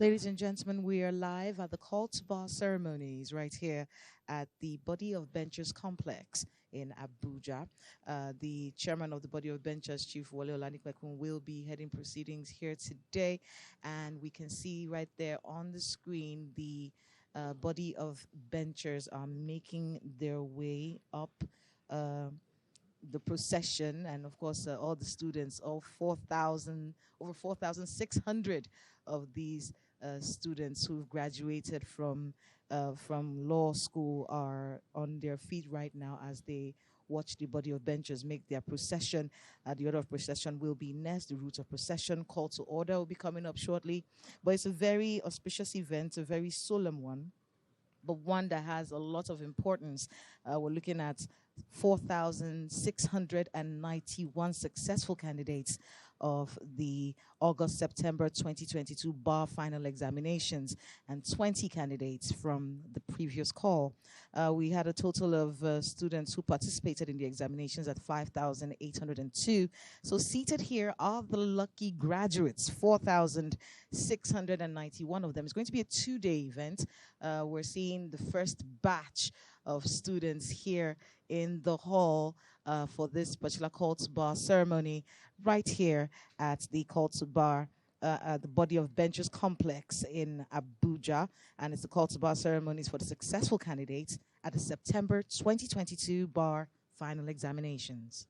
Ladies and gentlemen, we are live at the call to bar ceremonies right here at the Body of Benchers complex in Abuja. The chairman of the Body of Benchers, Chief Wale Olanikmekun, will be heading proceedings here today. And we can see right there on the screen the Body of Benchers are making their way up the procession, and of course all the students, all 4,000, over 4,600 of these students who've graduated from law school are on their feet right now as they watch the Body of Benchers make their procession. The order of procession will be next. The route of procession, call to order, will be coming up shortly. But it's a very auspicious event, a very solemn one, but one that has a lot of importance. We're looking at 4,691 successful candidates of the August-September 2022 bar final examinations and 20 candidates from the previous call. We had a total of students who participated in the examinations at 5,802. So seated here are the lucky graduates, 4,691 of them. It's going to be a two-day event. We're seeing the first batch of students here in the hall for this particular call to bar ceremony right here at the call to bar at the Body of Benchers complex in Abuja. And it's the call to bar ceremonies for the successful candidates at the September 2022 bar final examinations.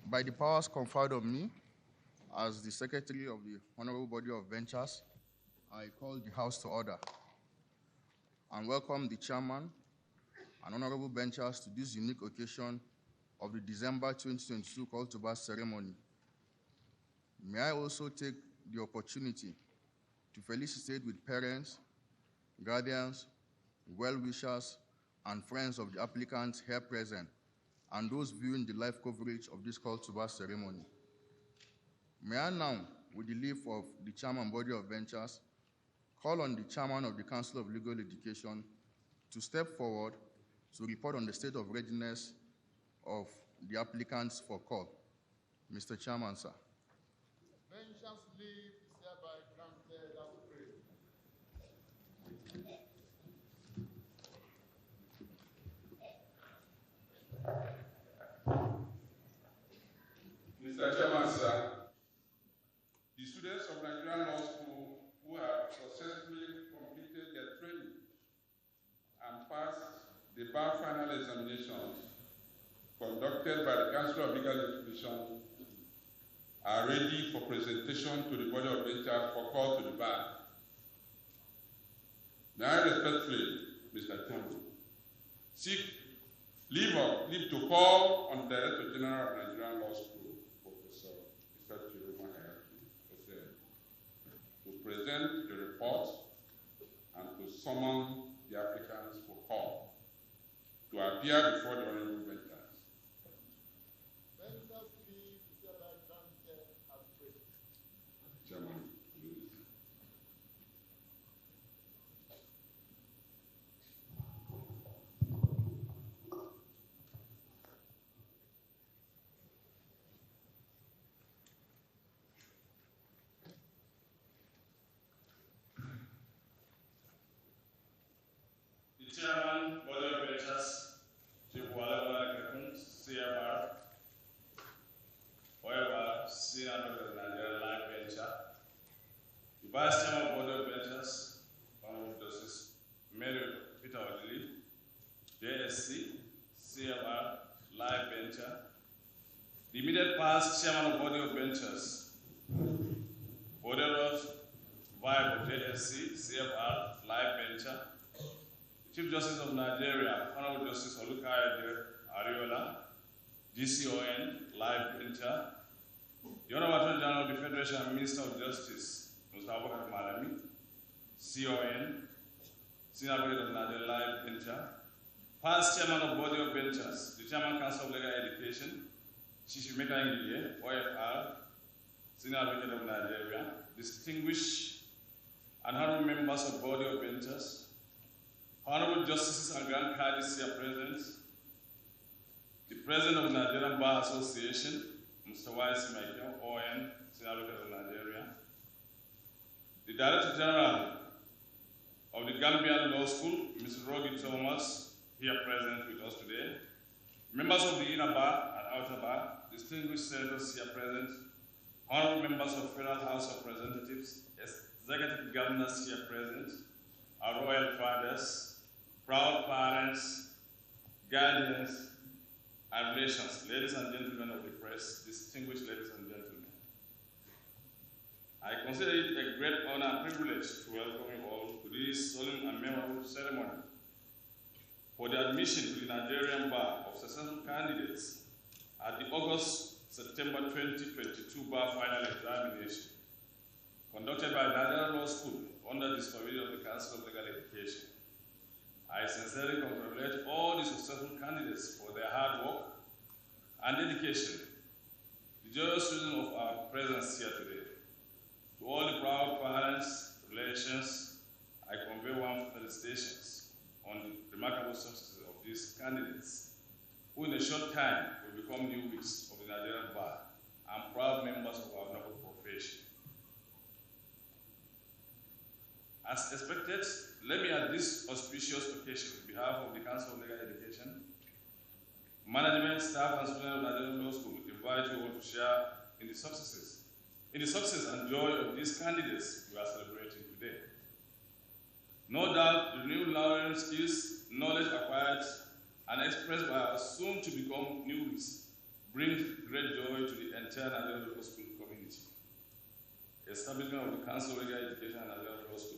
By the powers conferred on me as the Secretary of the Honorable Body of Benchers, I call the House to order and welcome the Chairman and Honorable Benchers to this unique occasion of the December 2022 call to bar ceremony. May I also take the opportunity to felicitate with parents, guardians, well-wishers, and friends of the applicants here present, and those viewing the live coverage of this call to bar ceremony. May I now, with the leave of the Chairman Body of Benchers, call on the Chairman of the Council of Legal Education to step forward to report on the state of readiness of the applicants for call. Mr. Chairman, sir. Benchers leave is hereby granted as Mr. Chairman, sir, the students of Nigerian Law School who have successfully completed their training and passed the bar final examinations conducted by the Council of Legal Education are ready for presentation to the Body of Benchers for call to the bar. May I respectfully, Mr. Chairman, seek leave to call on the Director General of Nigerian Law School, Professor to present the report and to summon the applicants for call to appear before the honorable benchers. Benchers leave is hereby granted as written. Chairman, please. The Chairman, Board of Benchers, Chief Wale CFR, however, Senior Member of the Nigerian Life Bencher, the Vice Chairman, Board of Benchers, Honorable Justice Mary Peter Odili, JSC, CFR, Life Bencher, the immediate past Chairman of Body of Benchers, Boderos, Vibe of JSC, CFR, Life Bencher, Chief Justice of Nigeria, Honorable Justice Olukaide Ariola, GCON, Live Bencher, the Honorable Attorney General of the Federation and Minister of Justice, Mr. Abubakar Malami, CON, Senior Advocate of Nigeria, Live Bencher, past Chairman of Body of Benchers, the Chairman Council of Legal Education, Shishimeka Ngige, OFR, Senior Advocate of Nigeria, distinguished and honorable members of Body of Benchers, Honorable Justices and Grand Caddies here present, the President of Nigerian Bar Association, Mr. Y.C. Michael, ON, Senior Advocate of Nigeria, the Director General of the Gambian Law School, Mr. Rogi Thomas, here present with us today, members of the Inner Bar and Outer Bar, distinguished senators here present, honorable members of Federal House of Representatives, executive governors here present, our royal fathers, proud parents, guardians, and relations, ladies and gentlemen of the press, distinguished ladies and gentlemen. I consider it a great honor and privilege to welcome you all to this solemn and memorable ceremony for the admission to the Nigerian Bar of successful candidates at the August-September 2022 Bar Final Examination conducted by the Nigerian Law School under the supervision of the Council of Legal Education. I sincerely congratulate all the successful candidates for their hard work and dedication, the joyous reason of our presence here today. To all the proud parents, relations, I convey warm felicitations on the remarkable success of these candidates, who in a short time will become new wits of the Nigerian Bar and proud members of our noble profession. As expected, let me at this auspicious occasion, on behalf of the Council of Legal Education, management, staff, and students of Nigerian Law School, invite you all to share in the success and joy of these candidates we are celebrating today. No doubt, the new learning skills, knowledge acquired, and expressed by our soon-to-become newbies brings great joy to the entire Nigerian Law School community. Establishment of the Council of Legal Education and Nigerian Law School.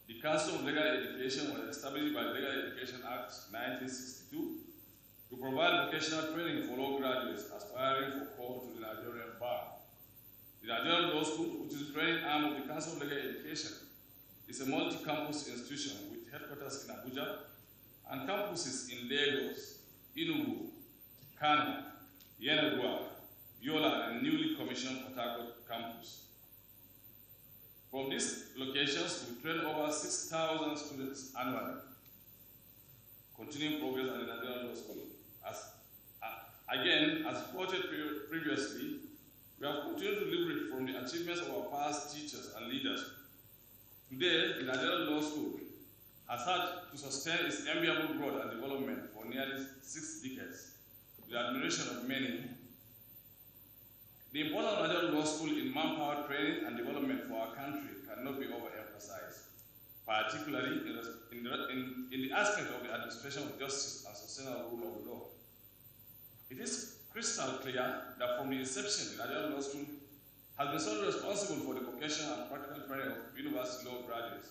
The Council of Legal Education was established by the Legal Education Act 1962 to provide vocational training for law graduates aspiring for call to the Nigerian Bar. The Nigerian Law School, which is the training arm of the Council of Legal Education, is a multi-campus institution with headquarters in Abuja and campuses in Lagos, Enugu, Kano, Yenagoa, Yola, and newly commissioned Port Harcourt campus. From these locations, we train over 6,000 students annually, continuing progress at the Nigerian Law School. As reported previously, we have continued to leverage from the achievements of our past teachers and leaders. Today, the Nigerian Law School has had to sustain its enviable growth and development for nearly 6 decades, with the admiration of many. The importance of Nigerian Law School in manpower training and development for our country cannot be overemphasized, particularly in the aspect of the administration of justice and sustainable rule of law. It is crystal clear that from the inception, the Nigerian Law School has been solely responsible for the vocational and practical training of university law graduates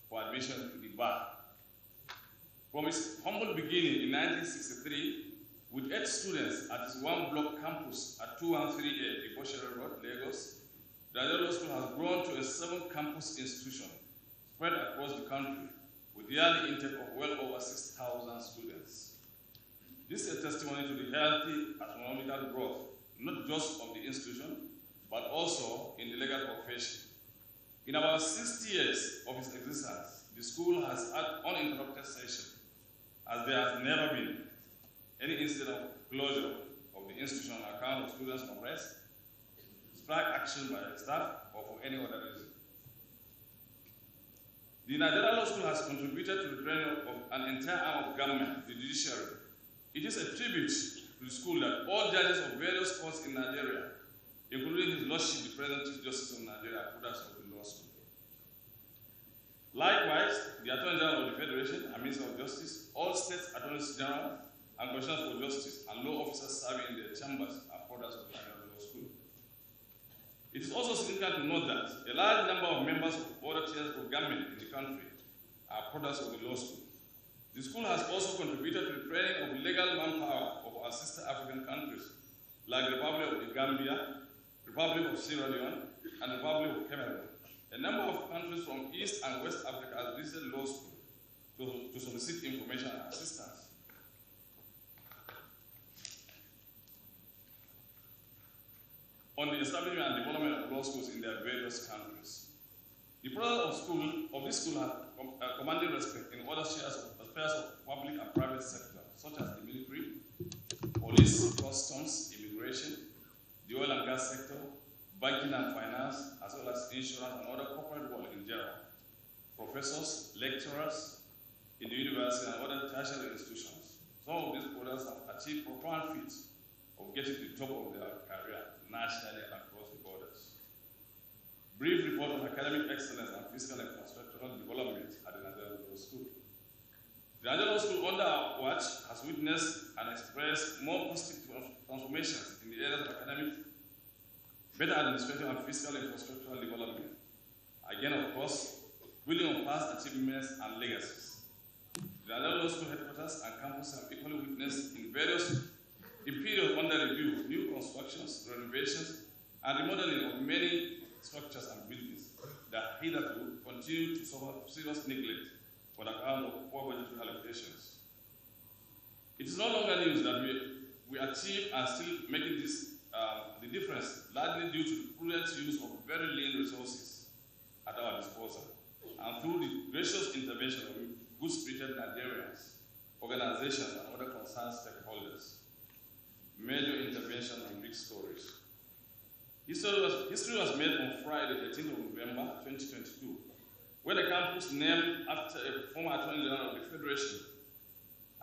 for admission to the bar. From its humble beginning in 1963, with 8 students at its one-block campus at 213A Iboshere Road, Lagos, the Judicial School has grown to a 7-campus institution spread across the country with yearly intake of well over 6,000 students. This is a testimony to the healthy astronomical growth, not just of the institution, but also in the legal profession. In about 60 years of its existence, the school has had uninterrupted session, as there has never been any incident of closure of the institution on account of students' unrest, strike action by the staff, or for any other reason. The Nigerian Law School has contributed to the training of an entire arm of government, the Judiciary. It is a tribute to the school that all judges of various courts in Nigeria, including His Lordship, the present Chief Justice of Nigeria, are products of the law school. Likewise, the Attorney General of the Federation and Minister of Justice, all state attorneys general and commissioners for justice, and law officers serving in their chambers are products of the Nigerian Law School. It is also significant to note that a large number of members of other tiers of government in the country are products of the law school. The school has also contributed to the training of legal manpower of our sister African countries, like the Republic of the Gambia, Republic of Sierra Leone, and the Republic of Cameroon. A number of countries from East and West Africa have visited law school to solicit information and assistance. On the establishment and development of law schools in their various countries. The products of this school have commanded respect in other spheres of public and private sector, such as the military, police, customs, immigration, the oil and gas sector, banking and finance, as well as insurance and other corporate world in general. Professors, lecturers in the university and other tertiary institutions. Some of these products have achieved profound feats of getting to the top of their career nationally and across the borders. Brief report on academic excellence and physical and infrastructural development at the Nigerian Law School. The Nigerian Law School, under our watch, has witnessed and expressed more positive transformations in the areas of academic, better administration, and physical and infrastructural development. Again, of course, building on past achievements and legacies. The Nigerian Law School headquarters and campus have equally witnessed in periods under review, new constructions, renovations, and remodeling of many structures and buildings that hitherto continue to suffer serious neglect on account of poor budgetary allocations. It is no longer news that we achieve and still making this the difference, largely due to the prudent use of very lean resources at our disposal, and through the gracious intervention of good-spirited Nigerians, organizations, and other concerned stakeholders. Major intervention and big stories. History was made on Friday, 18th of November, 2022, when the campus named after a former Attorney General of the Federation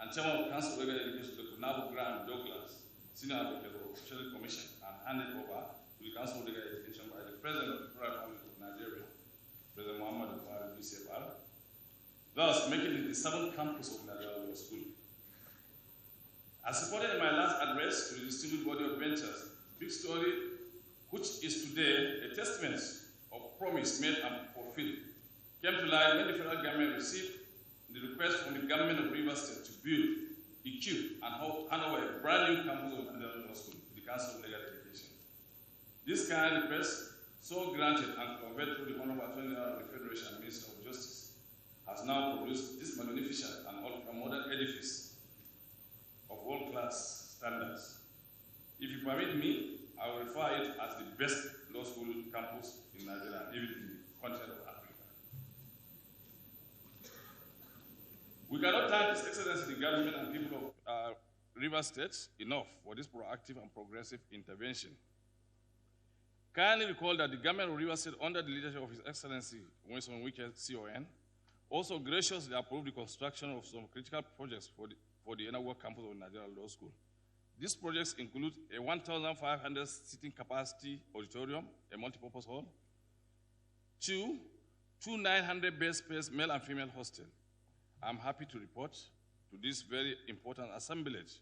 and Chairman of Council of Legal Education, Dr. Nabu Graham Douglas, Senior Advocate of the Official Commission, and handed over to the Council of Legal Education by the President of the Federal Republic of Nigeria, President Muhammad Buhari, BCFR, thus making it the 7th campus of Nigerian Law School. As reported in my last address to the distinguished body of benchers, Big Story, which is today a testament of promise made and fulfilled, came to light when the federal government received the request from the government of Rivers State to build, equip, and hand over a brand new campus of Nigerian Law School to the Council of Legal Education. This kind of request, so granted and conveyed through the Honorable Attorney General of the Federation and Minister of Justice, has now produced this magnificent and ultra-modern edifice of world-class standards. If you permit me, I will refer it as the best law school campus in Nigeria, even in the continent of Africa. We cannot thank His Excellency the government and people of Rivers State enough for this proactive and progressive intervention. Kindly recall that the government of Rivers State, under the leadership of His Excellency Winston Wike, CON, also graciously approved the construction of some critical projects for the inner work campus of Nigerian Law School. These projects include a 1,500 seating capacity auditorium, a multipurpose hall, two 900 bed space male and female hostel. I'm happy to report to this very important assemblage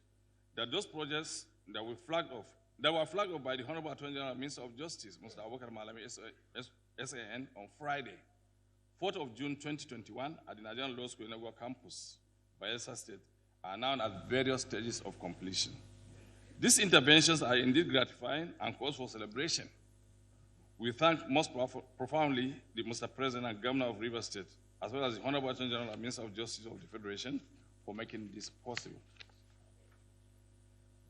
that those projects that were flagged off by the Honorable Attorney General Minister of Justice, Mr. Abubakar Malami, SAN, on Friday, 4th of June 2021, at the Nigerian Law School Inaugural Campus, Bayelsa State are now at various stages of completion. These interventions are indeed gratifying and cause for celebration. We thank most profoundly the Mr. President and Governor of Rivers State, as well as the Honorable Attorney General and Minister of Justice of the Federation for making this possible.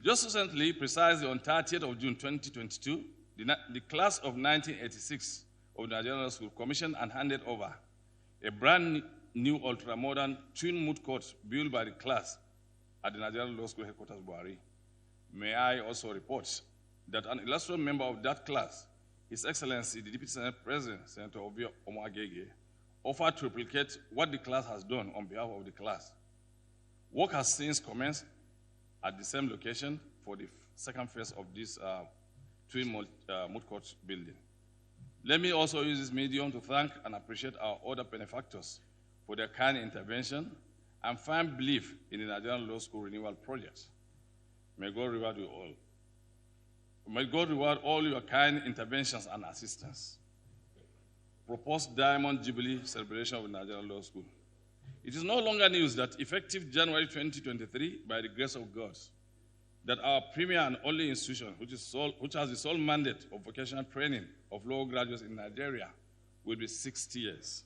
Just recently, precisely on 30th of June 2022, the class of 1986 of the Nigerian Law School commissioned and handed over a brand new ultra-modern twin moot court built by the class at the Nigerian Law School headquarters, Buhari. May I also report that an illustrious member of that class, His Excellency, the Deputy Senate President, Senator Obi Omoagege, offered to replicate what the class has done on behalf of the class. Work has since commenced at the same location for the second phase of this twin moot court building. Let me also use this medium to thank and appreciate our other benefactors for their kind intervention and firm belief in the Nigerian Law School renewal project. May God reward you all. May God reward all your kind interventions and assistance. Proposed Diamond Jubilee celebration of the Nigerian Law School. It is no longer news that effective January 2023, by the grace of God, that our premier and only institution, which has the sole mandate of vocational training of law graduates in Nigeria, will be 60 years.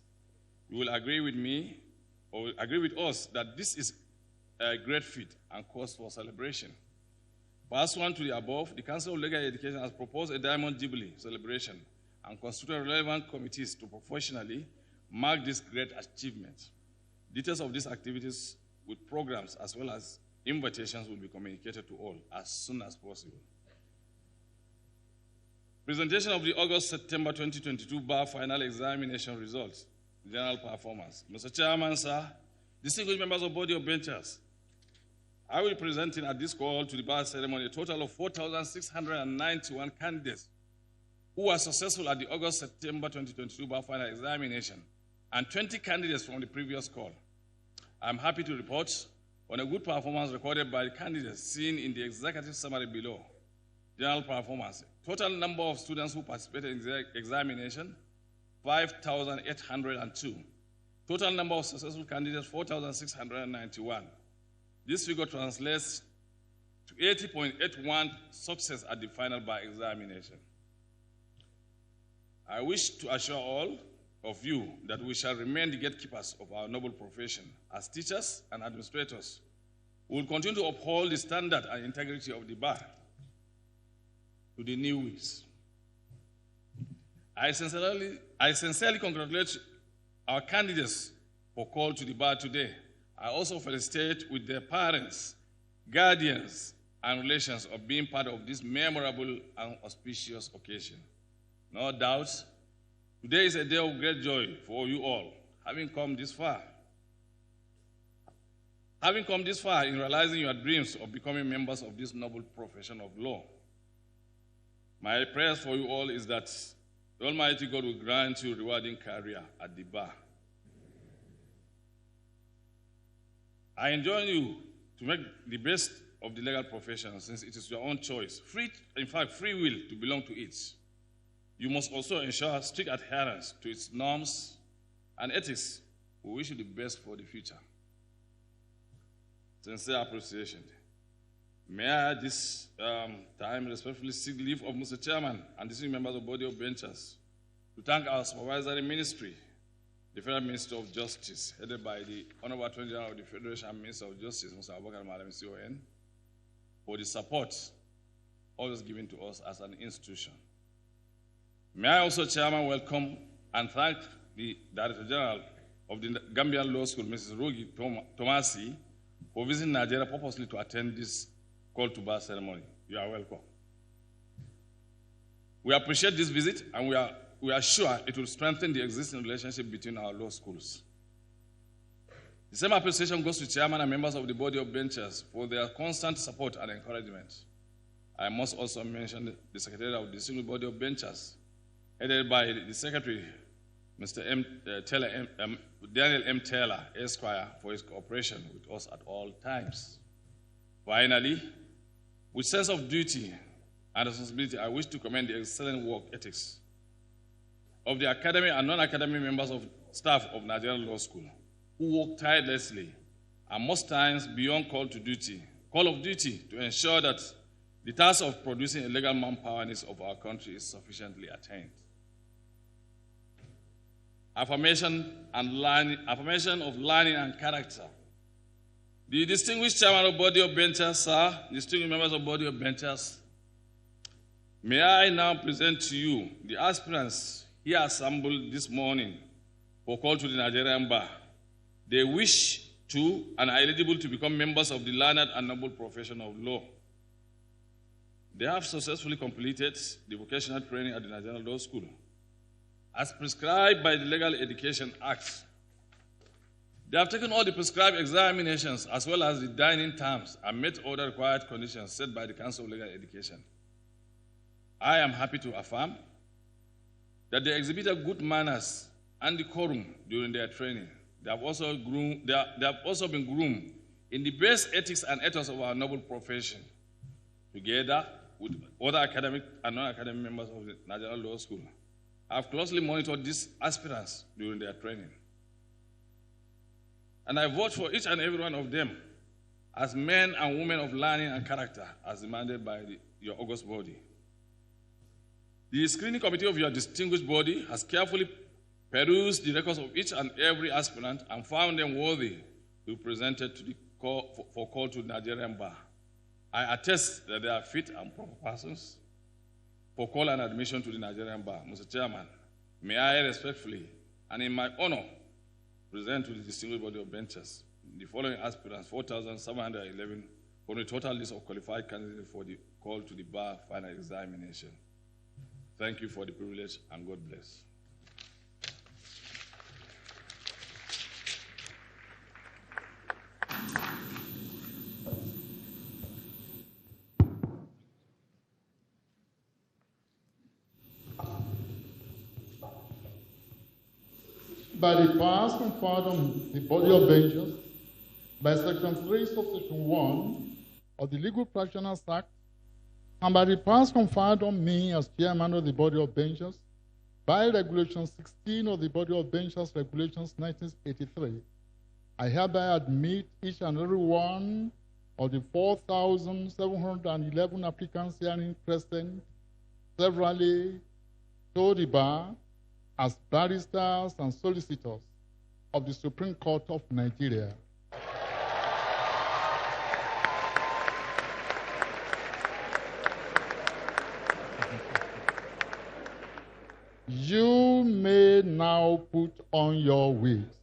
You will agree with me, or agree with us, that this is a great feat and cause for celebration. Pursuant to the above, the Council of Legal Education has proposed a Diamond Jubilee celebration and constituted relevant committees to professionally mark this great achievement. Details of these activities with programs as well as invitations will be communicated to all as soon as possible. Presentation of the August-September 2022 bar final examination results, general performance. Mr. Chairman, sir, distinguished members of body of benchers, I will be presenting at this call to the bar ceremony a total of 4,691 candidates who were successful at the August-September 2022 bar final examination and 20 candidates from the previous call. I'm happy to report on a good performance recorded by the candidates seen in the executive summary below. General performance. Total number of students who participated in the examination, 5,802. Total number of successful candidates, 4,691. This figure translates to 80.81 success at the final bar examination. I wish to assure all of you that we shall remain the gatekeepers of our noble profession. As teachers and administrators, we will continue to uphold the standard and integrity of the bar to the new weeks. I sincerely congratulate our candidates for call to the bar today. I also felicitate with their parents, guardians, and relations of being part of this memorable and auspicious occasion. No doubt, today is a day of great joy for you all, having come this far. Having come this far in realizing your dreams of becoming members of this noble profession of law. My prayers for you all is that the Almighty God will grant you a rewarding career at the bar. I enjoin you to make the best of the legal profession since it is your own choice, in fact, free will to belong to it. You must also ensure strict adherence to its norms and ethics. We wish you the best for the future. Sincere appreciation. May I at this time respectfully seek leave of Mr. Chairman and distinguished members of body of benchers to thank our supervisory ministry, the Federal Minister of Justice, headed by the Honorable Attorney General of the Federation and Minister of Justice, Mr. Abubakar Malami CON, for the support always given to us as an institution. May I also, Chairman, welcome and thank the Director General of the Gambian Law School, Mrs. Rogi Tomasi, for visiting Nigeria purposely to attend this call to bar ceremony. You are welcome. We appreciate this visit and we are sure it will strengthen the existing relationship between our law schools. The same appreciation goes to Chairman and members of the body of benchers for their constant support and encouragement. I must also mention the Secretary of the Single Body of Benchers, headed by the Secretary, Mr. Daniel M. Taylor, Esquire, for his cooperation with us at all times. Finally, with sense of duty and responsibility, I wish to commend the excellent work ethics of the academic and non-academic members of staff of Nigerian Law School, who work tirelessly and most times beyond call of duty to ensure that the task of producing a legal manpower needs of our country is sufficiently attained. Affirmation of learning and character. The distinguished chairman of body of benchers, sir, distinguished members of body of benchers, may I now present to you the aspirants here assembled this morning for call to the Nigerian bar. They wish to and are eligible to become members of the learned and noble profession of law. They have successfully completed the vocational training at the Nigerian Law School. As prescribed by the Legal Education Act, they have taken all the prescribed examinations as well as the dining terms and met all the required conditions set by the Council of Legal Education. I am happy to affirm that they exhibited good manners and decorum during their training. They have also been groomed in the best ethics and ethos of our noble profession, together with other academic and non-academic members of the Nigerian Law School. I have closely monitored these aspirants during their training. And I vote for each and every one of them as men and women of learning and character as demanded by your august body. The screening committee of your distinguished body has carefully perused the records of each and every aspirant and found them worthy to be presented to the for call to the Nigerian bar. I attest that they are fit and proper persons for call and admission to the Nigerian bar. Mr. Chairman, may I respectfully and in my honor present to the distinguished body of benchers the following aspirants, 4,711, from the total list of qualified candidates for the call to the bar final examination. Thank you for the privilege and God bless. By the powers conferred on the body of benchers, by Section 3, Subsection 1 of the Legal Practitioners Act, and by the powers conferred on me as chairman of the body of benchers, by Regulation 16 of the Body of Benchers Regulations 1983, I hereby admit each and every one of the 4,711 applicants herein present severally to the bar as barristers and solicitors of the Supreme Court of Nigeria. You may now put on your wigs.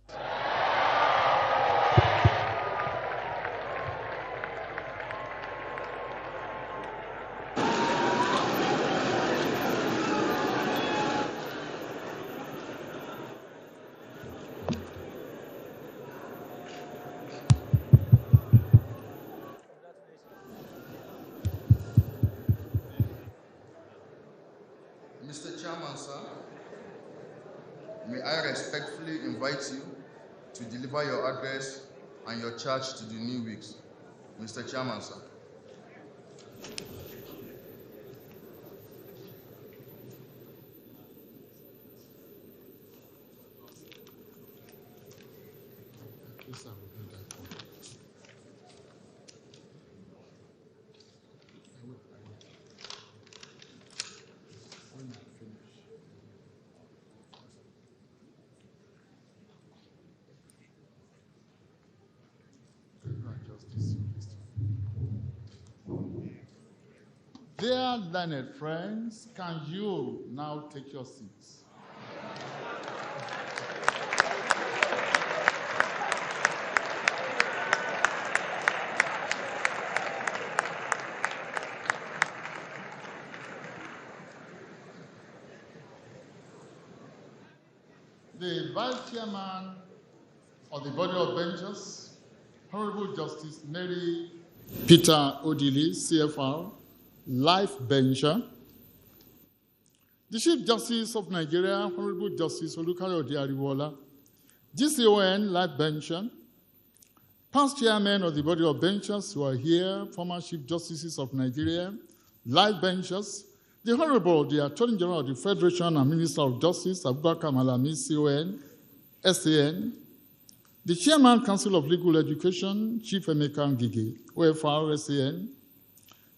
Mr. Chairman, sir, may I respectfully invite you to deliver your address and your charge to the new wigs. Mr. Chairman, sir. Dear learned friends, can you now take your seats? The Vice Chairman of the Body of Benchers, Honorable Justice Mary Peter Odili, CFR, Life Bencher. The Chief Justice of Nigeria, Honorable Justice Olukayode Ariwola, GCON, Life Bencher. Past Chairman of the Body of Benchers who are here, former Chief Justices of Nigeria, Life Benchers. The Honorable, the Attorney General of the Federation and Minister of Justice, Abubakar Malami, CON, SAN. The Chairman, Council of Legal Education, Chief Emeka Ngige, OFR SAN,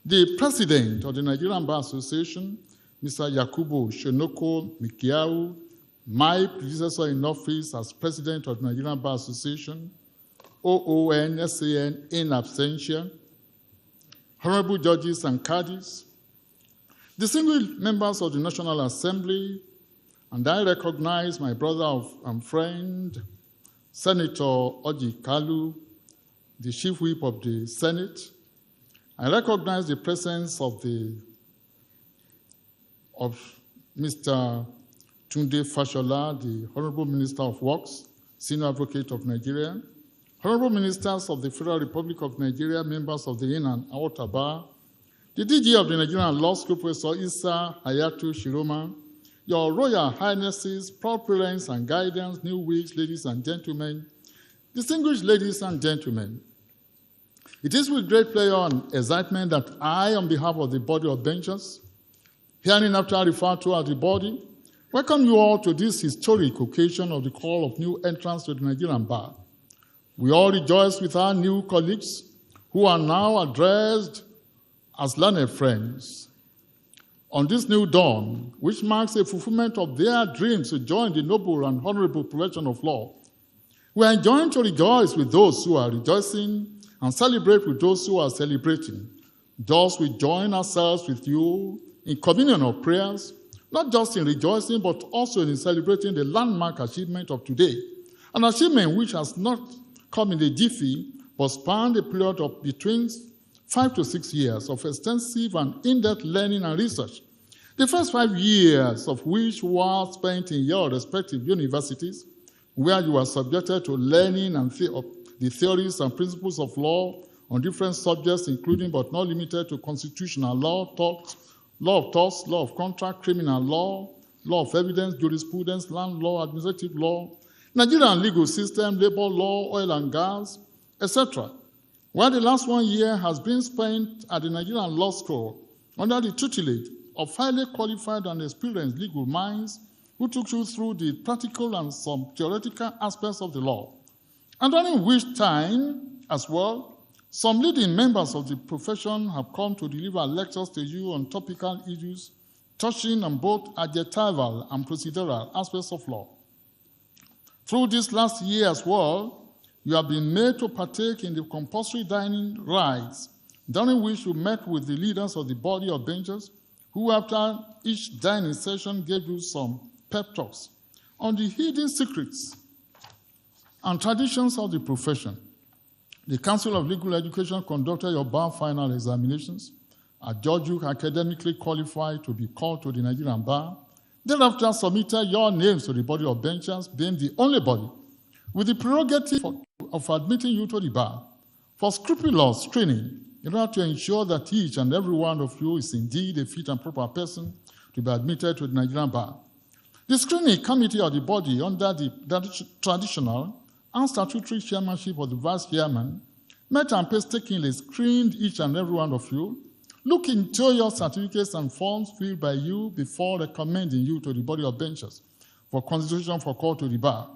the President of the Nigerian Bar Association, Mr. Yakubu Shonoko Mikiau, my predecessor in office as President of the Nigerian Bar Association, OON SAN in absentia, Honorable Judges and Caddies, distinguished members of the National Assembly, and I recognize my brother and friend, Senator Oji Kalu, the Chief Whip of the Senate. I recognize the presence of Mr. Tunde Fashola, the Honorable Minister of Works, Senior Advocate of Nigeria, Honorable Ministers of the Federal Republic of Nigeria, members of the In and Outer Bar, the DG of the Nigerian Law School, Professor Issa Hayatu Shiroma, Your Royal Highnesses, proud parents and guardians, new wigs, ladies and gentlemen, distinguished ladies and gentlemen, it is with great pleasure and excitement that I, on behalf of the body of benchers, hereinafter referred to as the body, welcome you all to this historic occasion of the call of new entrants to the Nigerian Bar. We all rejoice with our new colleagues who are now addressed as learned friends. On this new dawn, which marks a fulfillment of their dreams to join the noble and honorable profession of law, we are enjoined to rejoice with those who are rejoicing and celebrate with those who are celebrating. Thus, we join ourselves with you in communion of prayers, not just in rejoicing, but also in celebrating the landmark achievement of today, an achievement which has not come in a jiffy, but spanned a period of between 5 to 6 years of extensive and in-depth learning and research, the first 5 years of which were spent in your respective universities, where you are subjected to learning and the theories and principles of law on different subjects, including but not limited to constitutional law, law of torts, law of contract, criminal law, law of evidence, jurisprudence, land law, administrative law, Nigerian legal system, labor law, oil and gas, etc. While the last 1 year has been spent at the Nigerian Law School under the tutelage of highly qualified and experienced legal minds who took you through the practical and some theoretical aspects of the law, and during which time, as well, some leading members of the profession have come to deliver lectures to you on topical issues touching on both adjectival and procedural aspects of law. Through this last year as well, you have been made to partake in the compulsory dining rites, during which you met with the leaders of the body of benchers, who after each dining session gave you some pep talks on the hidden secrets and traditions of the profession. The Council of Legal Education conducted your bar final examinations, adjudged you academically qualified to be called to the Nigerian Bar, thereafter submitted your names to the body of benchers, being the only body with the prerogative of admitting you to the bar for scrupulous screening in order to ensure that each and every one of you is indeed a fit and proper person to be admitted to the Nigerian Bar. The screening committee of the body, under the traditional and statutory chairmanship of the vice chairman, met and painstakingly screened each and every one of you, look into your certificates and forms filled by you before recommending you to the body of benchers for constitution for call to the bar.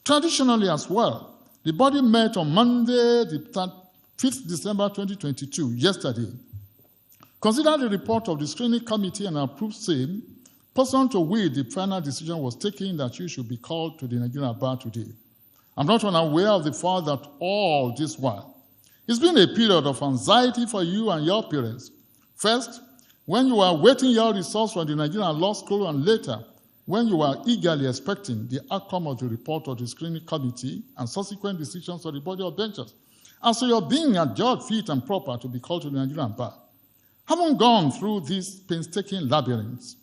Traditionally as well, the body met on Monday, the 5th December 2022, yesterday. Consider the report of the screening committee and approve same, pursuant to which the final decision was taken that you should be called to the Nigerian Bar today. I'm not unaware of the fact that all this while, it's been a period of anxiety for you and your parents. First, when you were waiting your results from the Nigerian Law School, and later, when you were eagerly expecting the outcome of the report of the screening committee and subsequent decisions of the body of benchers, and so you're being adjudged fit and proper to be called to the Nigerian Bar. Having gone through these painstaking labyrinths,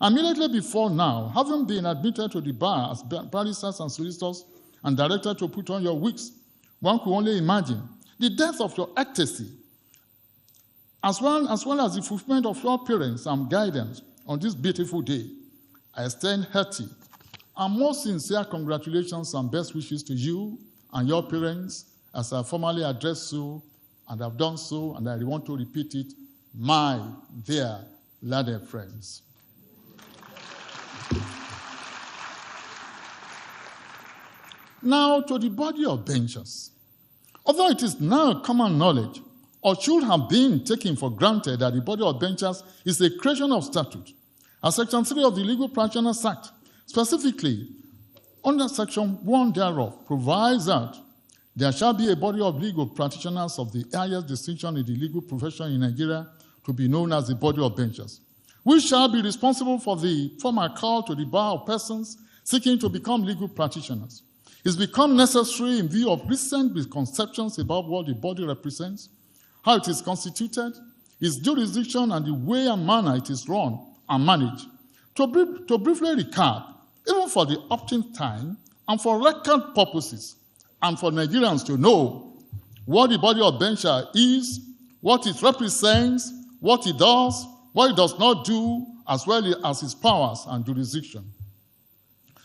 immediately before now, having been admitted to the bar as barristers and solicitors and directed to put on your wigs, one could only imagine the depth of your ecstasy, as well as the fulfillment of your parents and guidance on this beautiful day. I extend hearty and most sincere congratulations and best wishes to you and your parents, as I formally address you, and I've done so, and I want to repeat it, my dear learned friends. Now to the body of benchers. Although it is now common knowledge, or should have been taken for granted, that the body of benchers is a creation of statute, as Section 3 of the Legal Practitioners Act, specifically under Section 1 thereof, provides that there shall be a body of legal practitioners of the highest distinction in the legal profession in Nigeria, to be known as the body of benchers, which shall be responsible for the formal call to the bar of persons seeking to become legal practitioners. It's become necessary in view of recent misconceptions about what the body represents, how it is constituted, its jurisdiction, and the way and manner it is run and managed. To briefly recap, even for the opting time and for record purposes, and for Nigerians to know what the body of bencher is, what it represents, what it does, what it does not do, as well as its powers and jurisdiction.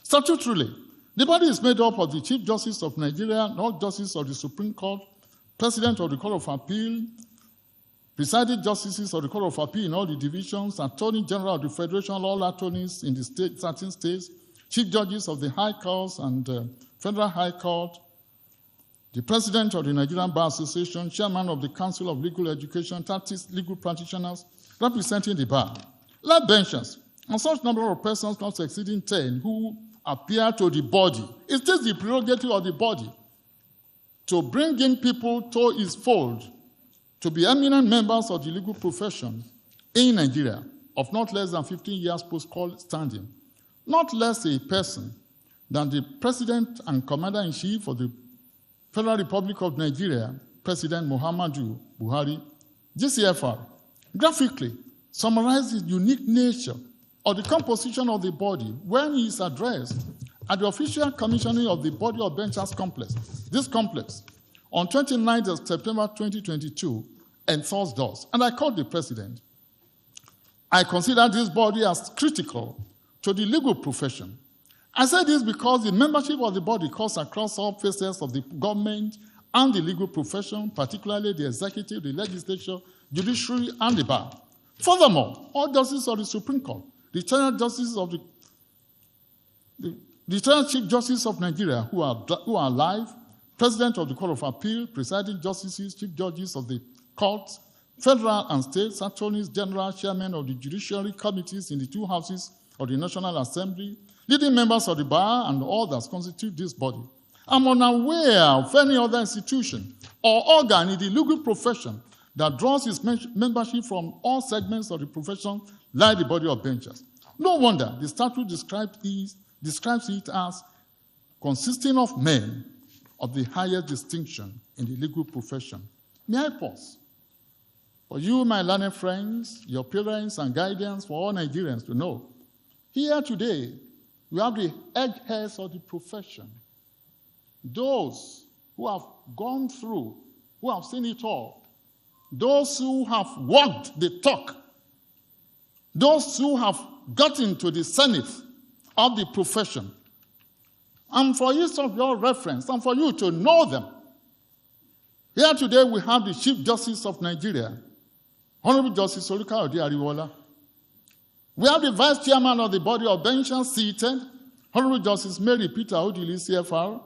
Statutorily, the body is made up of the Chief Justice of Nigeria, Lord Justice of the Supreme Court, President of the Court of Appeal, presiding justices of the Court of Appeal in all the divisions, Attorney General of the Federation, all attorneys in the state, certain states, Chief Judges of the High Courts and Federal High Court, the President of the Nigerian Bar Association, Chairman of the Council of Legal Education, 30 legal practitioners representing the bar, like benchers, and such number of persons not exceeding 10 who appear to the body. It is the prerogative of the body to bring in people to its fold, to be eminent members of the legal profession in Nigeria of not less than 15 years post-call standing, not less a person than the President and Commander-in-Chief of the Federal Republic of Nigeria, President Muhammadu Buhari, GCFR, graphically summarizes the unique nature of the composition of the body when he is addressed at the official commissioning of the Body of Benchers Complex, this complex, on 29th of September 2022, and thus does. And I called the President. I consider this body as critical to the legal profession. I say this because the membership of the body cuts across all phases of the government and the legal profession, particularly the executive, the legislature, judiciary, and the bar. Furthermore, all justices of the Supreme Court, the retired justices of the retired Chief Justice of Nigeria who are alive, President of the Court of Appeal, presiding justices, Chief Judges of the courts, federal and state attorneys general, chairmen of the judiciary committees in the two houses of the National Assembly, leading members of the bar, and others constitute this body. I'm unaware of any other institution or organ in the legal profession that draws its membership from all segments of the profession like the body of benchers. No wonder the statute describes it as consisting of men of the highest distinction in the legal profession. May I pause? For you, my learned friends, your parents and guidance for all Nigerians to know, here today, we have the eggheads of the profession, those who have gone through, who have seen it all, those who have walked the talk, those who have gotten to the zenith of the profession. And for each of your reference, and for you to know them, here today we have the Chief Justice of Nigeria, Honorable Justice Olukayode Ariwola. We have the Vice Chairman of the Body of Benchers seated, Honorable Justice Mary Peter Odili, CFR.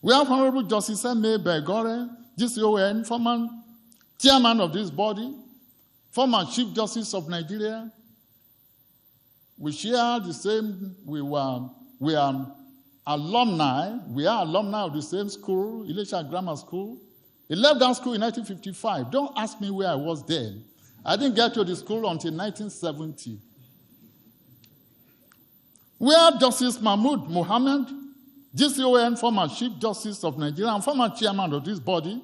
We have Honorable Justice M.A. Begore, GCON, former Chairman of this body, former Chief Justice of Nigeria. We share the same, we are alumni of the same school, Ilesha Grammar School. He left that school in 1955. Don't ask me where I was then. I didn't get to the school until 1970. We have Justice Mahmood Mohammed, GCON, former Chief Justice of Nigeria and former Chairman of this body.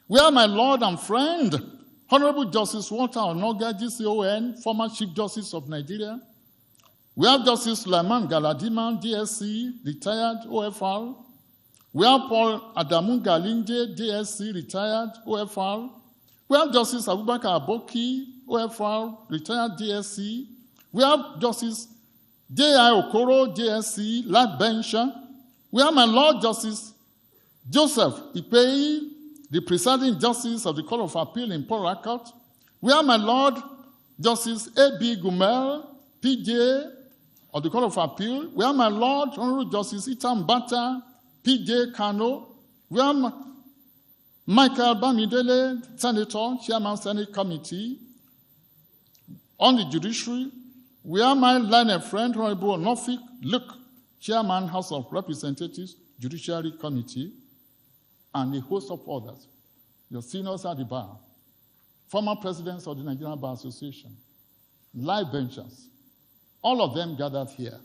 We have my Lord and friend, Honorable Justice Walter Onoga, GCON, former Chief Justice of Nigeria. We have Justice Sulaiman Galadiman, DSC, retired OFR. We have Paul Adamu Galinje, DSC, retired OFR. We have Justice Abubakar Aboki, OFR, retired DSC. We have Justice J.I. Okoro, JSC, life bencher. We have my Lord Justice Joseph Ipei, the presiding justice of the Court of Appeal in Port Harcourt. We have my Lord Justice A.B. Gumel, PJ of the Court of Appeal. We have my Lord Honorable Justice Itam Bata, P.J. Kano, we have Michael Bamidele, Senator, Chairman Senate Committee. On the judiciary, we have my learned friend, Honorable Nofik Luke, Chairman, House of Representatives, Judiciary Committee, and a host of others. Your seniors at the bar, former presidents of the Nigerian Bar Association, live benchers, all of them gathered here.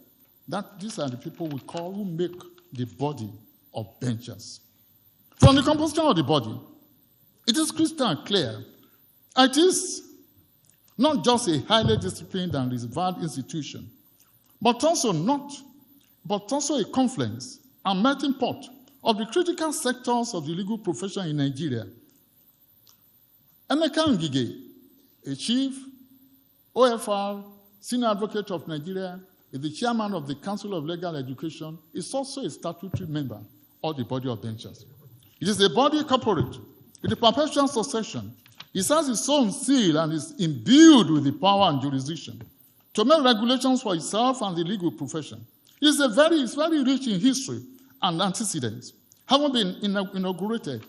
These are the people we call who make the body of benchers. From the composition of the body, it is crystal clear. It is not just a highly disciplined and reserved institution, but also a confluence and melting pot of the critical sectors of the legal profession in Nigeria. Emeka Ngige, a chief OFR senior advocate of Nigeria, is the chairman of the Council of Legal Education, is also a statutory member of the body of benchers. It is a body corporate with a perpetual succession. It has its own seal and is imbued with the power and jurisdiction to make regulations for itself and the legal profession. It is very rich in history and antecedents, having been inaugurated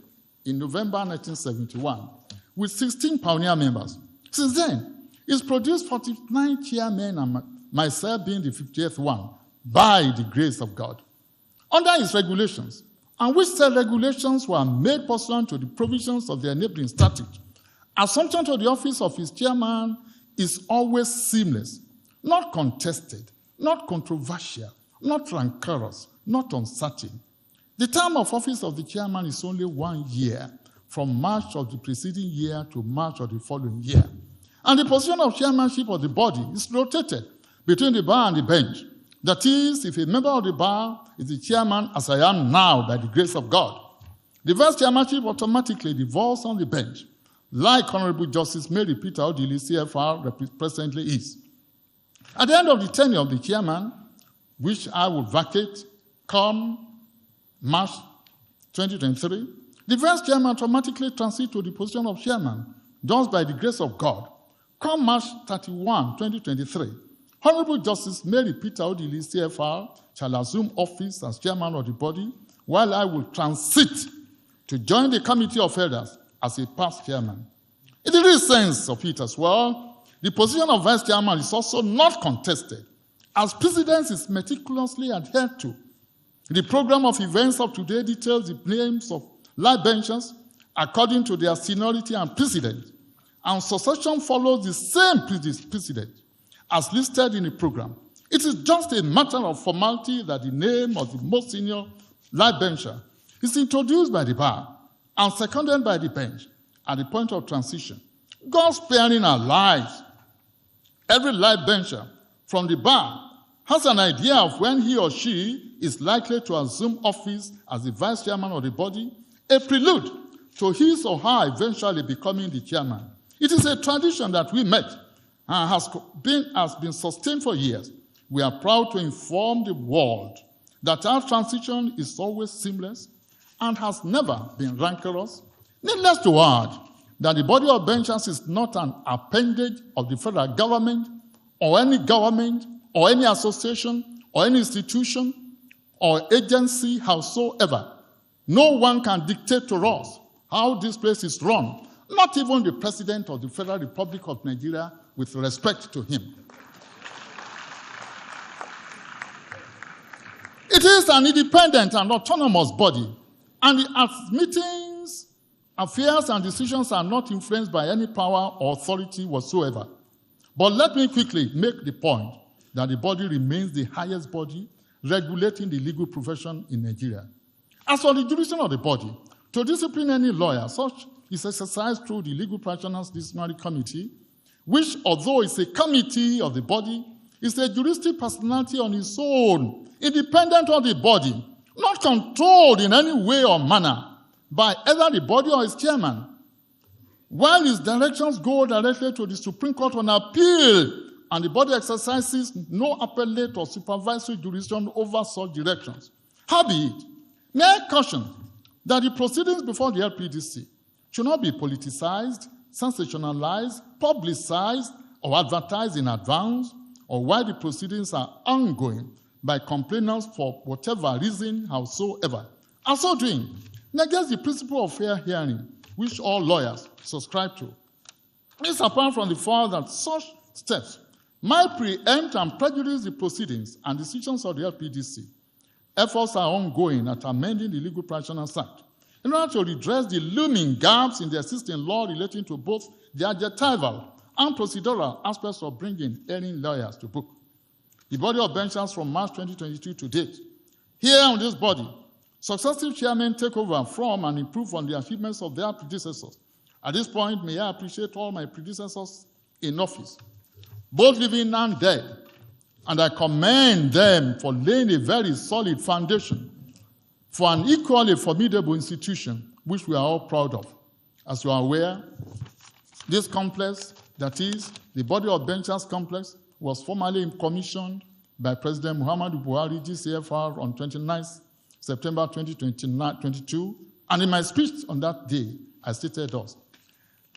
in November 1971 with 16 pioneer members. Since then, it's produced 49 chairmen and myself being the 50th one, by the grace of God. Under its regulations, and which said regulations were made pursuant to the provisions of the enabling statute, assumption to the office of his chairman is always seamless, not contested, not controversial, not rancorous, not uncertain. The term of office of the chairman is only 1 year, from March of the preceding year to March of the following year. And the position of chairmanship of the body is rotated between the bar and the bench. That is, if a member of the bar is the chairman, as I am now by the grace of God, the vice chairmanship automatically devolves on the bench, like Honorable Justice Mary Peter Odili, CFR, presently is. At the end of the tenure of the chairman, which I will vacate come March 2023, the vice chairman automatically transits to the position of chairman, just by the grace of God. Come March 31, 2023, Honorable Justice Mary Peter Odili, CFR, shall assume office as chairman of the body, while I will transit to join the Committee of Elders as a past chairman. In the real sense of it as well, the position of vice chairman is also not contested, as precedence is meticulously adhered to. The program of events of today details the names of live benchers according to their seniority and precedence, and succession follows the same precedent as listed in the program. It is just a matter of formality that the name of the most senior live bencher is introduced by the bar and seconded by the bench at the point of transition. God sparing our lives, every live bencher from the bar has an idea of when he or she is likely to assume office as the vice chairman of the body, a prelude to his or her eventually becoming the chairman. It is a tradition that we met and has been sustained for years. We are proud to inform the world that our transition is always seamless and has never been rancorous. Needless to add that the body of benchers is not an appendage of the federal government or any association or any institution or agency howsoever. No one can dictate to us how this place is run, not even the President of the Federal Republic of Nigeria, with respect to him. It is an independent and autonomous body, and its meetings, affairs, and decisions are not influenced by any power or authority whatsoever. But let me quickly make the point that the body remains the highest body regulating the legal profession in Nigeria. As for the jurisdiction of the body, to discipline any lawyer, such is exercised through the Legal Practitioners Disciplinary Committee, which, although it's a committee of the body, is a juristic personality on its own, independent of the body, not controlled in any way or manner by either the body or its chairman. While its directions go directly to the Supreme Court on appeal, and the body exercises no appellate or supervisory jurisdiction over such directions. Howbeit, may I caution that the proceedings before the LPDC should not be politicized, sensationalized, publicized, or advertised in advance, or while the proceedings are ongoing by complainants for whatever reason howsoever. And so doing, negates the principle of fair hearing, which all lawyers subscribe to. It's apart from the fact that such steps might preempt and prejudice the proceedings and decisions of the LPDC. Efforts are ongoing at amending the Legal Practitioners Act in order to redress the looming gaps in the existing law relating to both the adjectival and procedural aspects of bringing erring lawyers to book. The body of benchers from March 2022 to date. Here on this body, successive chairmen take over from and improve on the achievements of their predecessors. At this point, may I appreciate all my predecessors in office, both living and dead, and I commend them for laying a very solid foundation for an equally formidable institution, which we are all proud of. As you are aware, this complex, that is, the body of benchers complex, was formally commissioned by President Muhammadu Buhari, GCFR, on 29 September 2022, and in my speech on that day, I stated thus: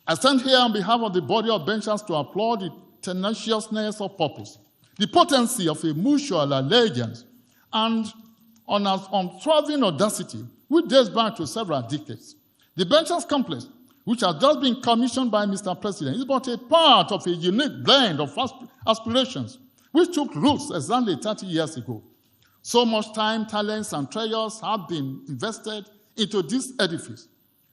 I stand here on behalf of the body of benchers to applaud the tenaciousness of purpose, the potency of a mutual allegiance, and unswerving audacity, which dates back to several decades. The benchers complex, which has just been commissioned by Mr. President, is but a part of a unique blend of aspirations which took roots exactly 30 years ago. So much time, talents, and treasures have been invested into this edifice.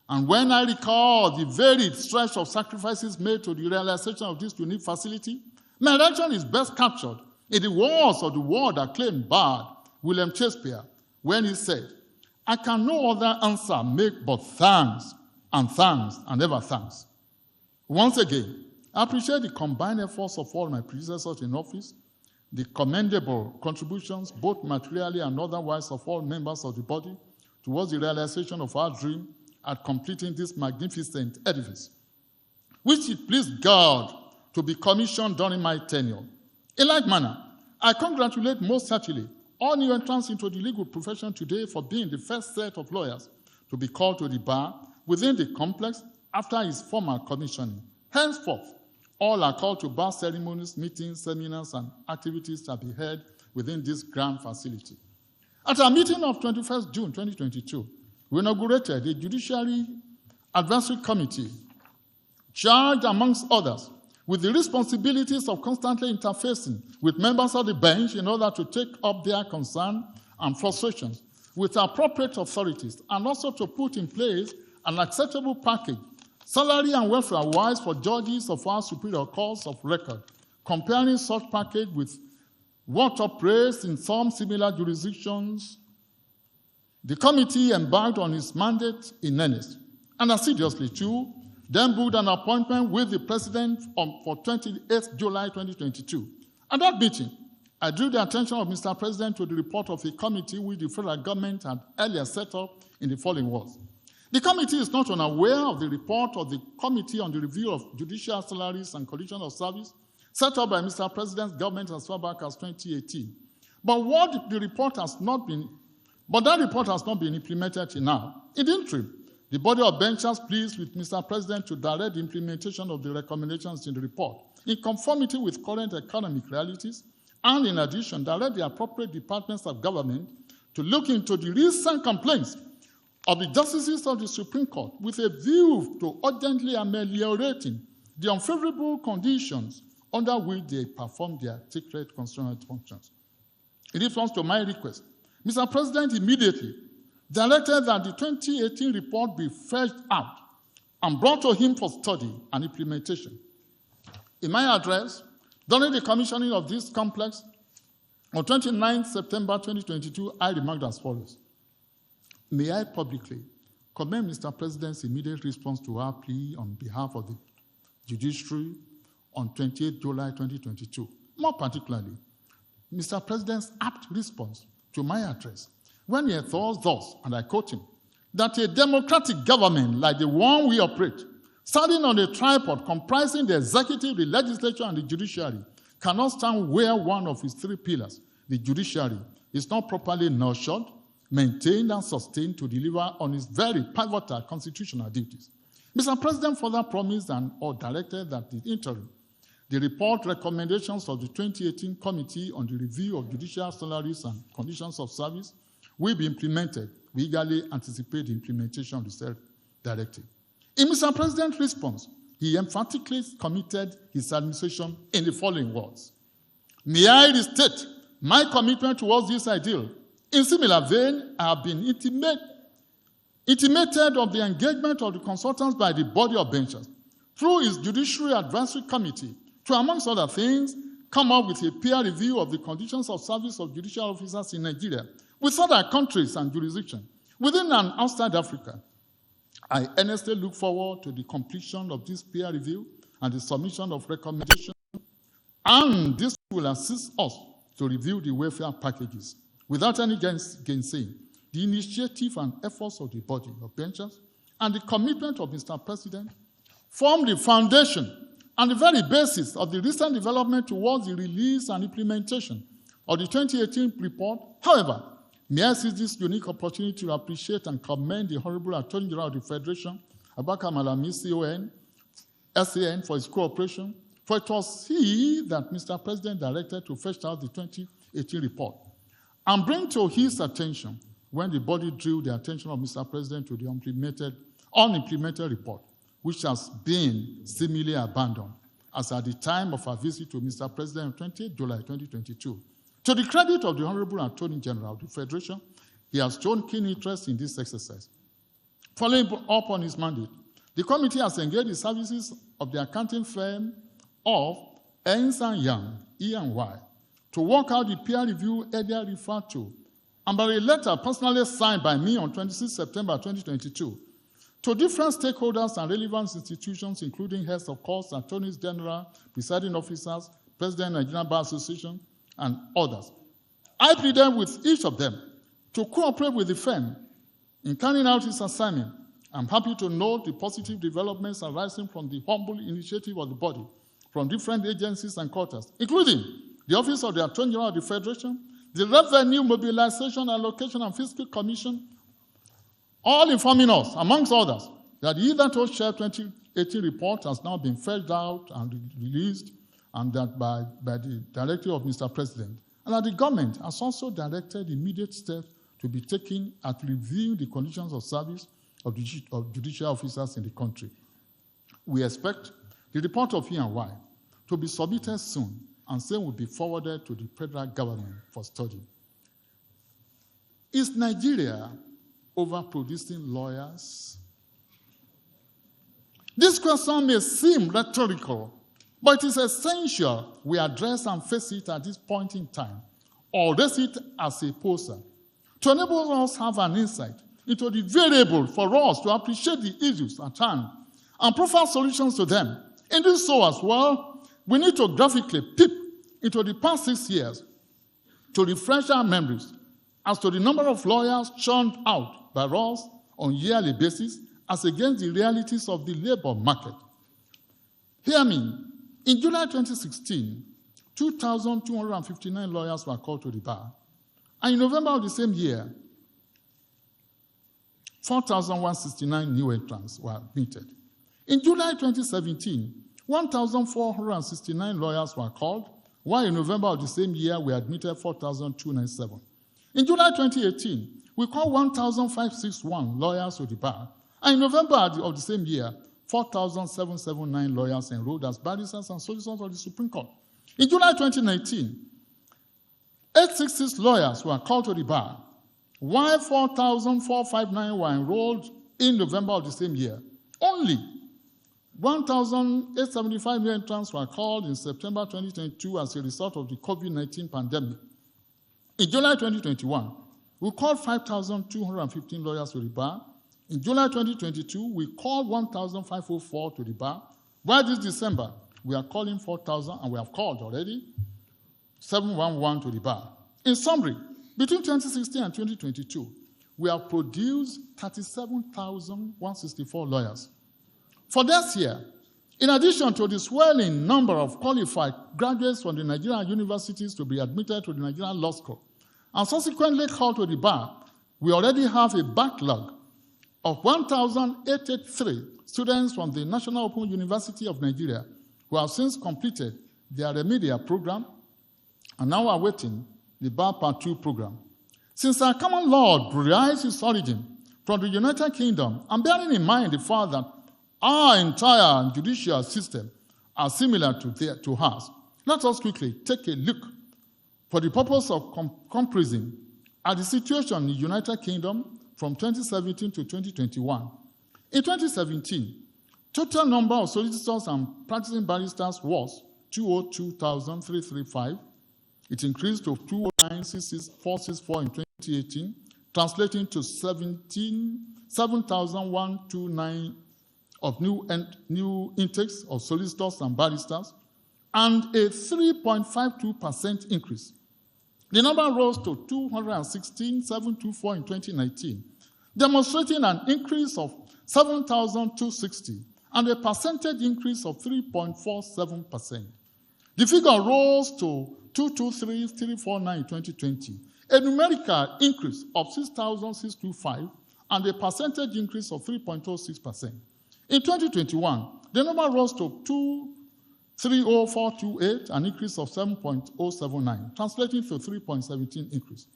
And when I recall the varied stretch of sacrifices made to the realization of this unique facility, my reaction is best captured in the words of the world-acclaimed bard William Shakespeare when he said, "I can no other answer make but thanks and ever thanks." Once again, I appreciate the combined efforts of all my predecessors in office, the commendable contributions, both materially and otherwise, of all members of the body towards the realization of our dream at completing this magnificent edifice, which it pleased God to be commissioned during my tenure. In like manner, I congratulate most heartily all new entrants into the legal profession today for being the first set of lawyers to be called to the bar within the complex after his formal commissioning. Henceforth, all are called to bar ceremonies, meetings, seminars, and activities to be held within this grand facility. At our meeting of 21st June 2022, we inaugurated a Judiciary Advisory Committee charged, amongst others, with the responsibilities of constantly interfacing with members of the bench in order to take up their concern and frustrations with appropriate authorities, and also to put in place an acceptable package, salary and welfare-wise, for judges of our superior courts of record, comparing such package with what operates in some similar jurisdictions. The committee embarked on its mandate in earnest, and assiduously too, then booked an appointment with the President for 28th July 2022. At that meeting, I drew the attention of Mr. President to the report of a committee which the federal government had earlier set up in the following words. The committee is not unaware of the report of the Committee on the Review of Judicial Salaries and Conditions of Service set up by Mr. President's government as far back as 2018. But that report has not been implemented till now. In the interim, the body of benchers pleased with Mr. President to direct the implementation of the recommendations in the report in conformity with current economic realities, and in addition, direct the appropriate departments of government to look into the recent complaints of the justices of the Supreme Court with a view to urgently ameliorating the unfavorable conditions under which they perform their sacred constitutional functions. In response to my request, Mr. President immediately directed that the 2018 report be fetched out and brought to him for study and implementation. In my address, during the commissioning of this complex, on 29 September 2022, I remarked as follows: may I publicly commend Mr. President's immediate response to our plea on behalf of the judiciary on 28 July 2022. More particularly, Mr. President's apt response to my address when he thought thus, and I quote him, that a democratic government like the one we operate, standing on a tripod comprising the executive, the legislature, and the judiciary, cannot stand where one of its three pillars, the judiciary, is not properly nurtured, maintained, and sustained to deliver on its very pivotal constitutional duties. Mr. President further promised or directed that the interim, the report recommendations of the 2018 Committee on the Review of Judicial Salaries and Conditions of Service will be implemented we eagerly anticipate the implementation of the said directive. In Mr. President's response, he emphatically committed his administration in the following words. May I restate my commitment towards this ideal. In similar vein, I have been intimated of the engagement of the consultants by the body of benchers through its Judicial Advisory Committee to, amongst other things, come up with a peer review of the conditions of service of judicial officers in Nigeria with other countries and jurisdictions within and outside Africa. I earnestly look forward to the completion of this peer review and the submission of recommendations, and this will assist us to review the welfare packages. Without any gainsaying, the initiative and efforts of the body of benchers and the commitment of Mr. President form the foundation and the very basis of the recent development towards the release and implementation of the 2018 report. However, may I seize this unique opportunity to appreciate and commend the Honorable Attorney General of the Federation, Abubakar Malami, SAN, for his cooperation, for it was he that Mr. President directed to fetch out the 2018 report and bring to his attention when the body drew the attention of Mr. President to the unimplemented report, which has been seemingly abandoned, as at the time of our visit to Mr. President on 20 July 2022. To the credit of the Honorable Attorney General of the Federation, he has shown keen interest in this exercise. Following up on his mandate, the committee has engaged the services of the accounting firm of Ernst & Young, E&Y, to work out the peer review earlier referred to, and by a letter personally signed by me on 26 September 2022, to different stakeholders and relevant institutions, including heads of courts, attorneys general, presiding officers, President of the Nigerian Bar Association, and others. I pleaded with each of them to cooperate with the firm in carrying out its assignment. I'm happy to note the positive developments arising from the humble initiative of the body from different agencies and quarters, including the Office of the Attorney General of the Federation, the Revenue Mobilization, Allocation, and Fiscal Commission, all informing us, amongst others, that the hitherto shared 2018 report has now been fetched out and released, and that by the directive of Mr. President, and that the government has also directed immediate steps to be taken at reviewing the conditions of service of judicial officers in the country. We expect the report of E&Y to be submitted soon, and same will be forwarded to the federal government for study. Is Nigeria overproducing lawyers? This question may seem rhetorical, but it is essential we address and face it at this point in time, or raise it as a poser, to enable us to have an insight into the variable for us to appreciate the issues at hand and provide solutions to them. In doing so as well, we need to graphically peep into the past 6 years to refresh our memories as to the number of lawyers churned out by us on a yearly basis as against the realities of the labor market. Hear me. In July 2016, 2,259 lawyers were called to the bar. And in November of the same year, 4,169 new entrants were admitted. In July 2017, 1,469 lawyers were called, while in November of the same year, we admitted 4,297. In July 2018, we called 1,561 lawyers to the bar. And in November of the same year, 4,779 lawyers enrolled as barristers and solicitors of the Supreme Court. In July 2019, 866 lawyers were called to the bar, while 4,459 were enrolled in November of the same year. Only 1,875 new entrants were called in September 2022 as a result of the COVID-19 pandemic. In July 2021, we called 5,215 lawyers to the bar. In July 2022, we called 1,504 to the bar, while this December, we are calling 4,000, and we have called already 711 to the bar. In summary, between 2016 and 2022, we have produced 37,164 lawyers. For this year, in addition to the swelling number of qualified graduates from the Nigerian universities to be admitted to the Nigerian Law School and subsequently called to the bar, we already have a backlog of 1,883 students from the National Open University of Nigeria who have since completed their remedial program and now are awaiting the Bar Part 2 program. Since our common law derives its origin from the United Kingdom, and bearing in mind the fact that our entire judicial system are similar to ours, let us quickly take a look for the purpose of comparison at the situation in the United Kingdom from 2017 to 2021. In 2017, total number of solicitors and practicing barristers was 202,335. It increased to 209,464 in 2018, translating to 7,129 of new intakes of solicitors and barristers, and a 3.52% increase. The number rose to 216,724 in 2019, demonstrating an increase of 7,260 and a percentage increase of 3.47%. The figure rose to 223,349 in 2020, a numerical increase of 6,625 and a percentage increase of 3.06%. In 2021, the number rose to 230,428, an increase of 7.079, translating to 3.17 increase.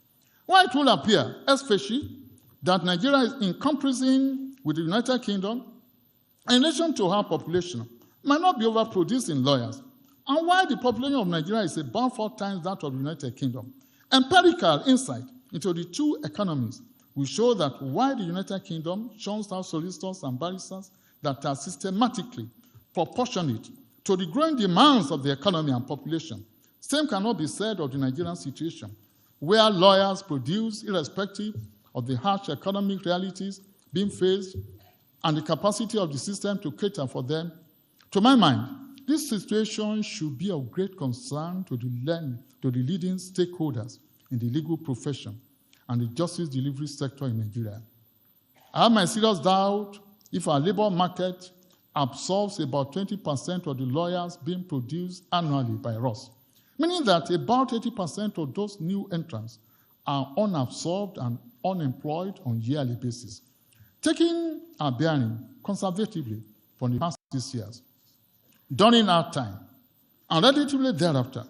While it will appear, especially, that Nigeria is in comparison with the United Kingdom, in relation to her population, might not be overproducing lawyers, and while the population of Nigeria is about 4 times that of the United Kingdom, empirical insight into the two economies will show that while the United Kingdom churns out solicitors and barristers that are systematically proportionate to the growing demands of the economy and population, same cannot be said of the Nigerian situation, where lawyers produce irrespective of the harsh economic realities being faced and the capacity of the system to cater for them. To my mind, this situation should be of great concern to the leading stakeholders in the legal profession and the justice delivery sector in Nigeria. I have my serious doubt if our labor market absorbs about 20% of the lawyers being produced annually by us, meaning that about 80% of those new entrants are unabsorbed and unemployed on a yearly basis. Taking our bearing conservatively from the past 6 years, during our time and relatively thereafter,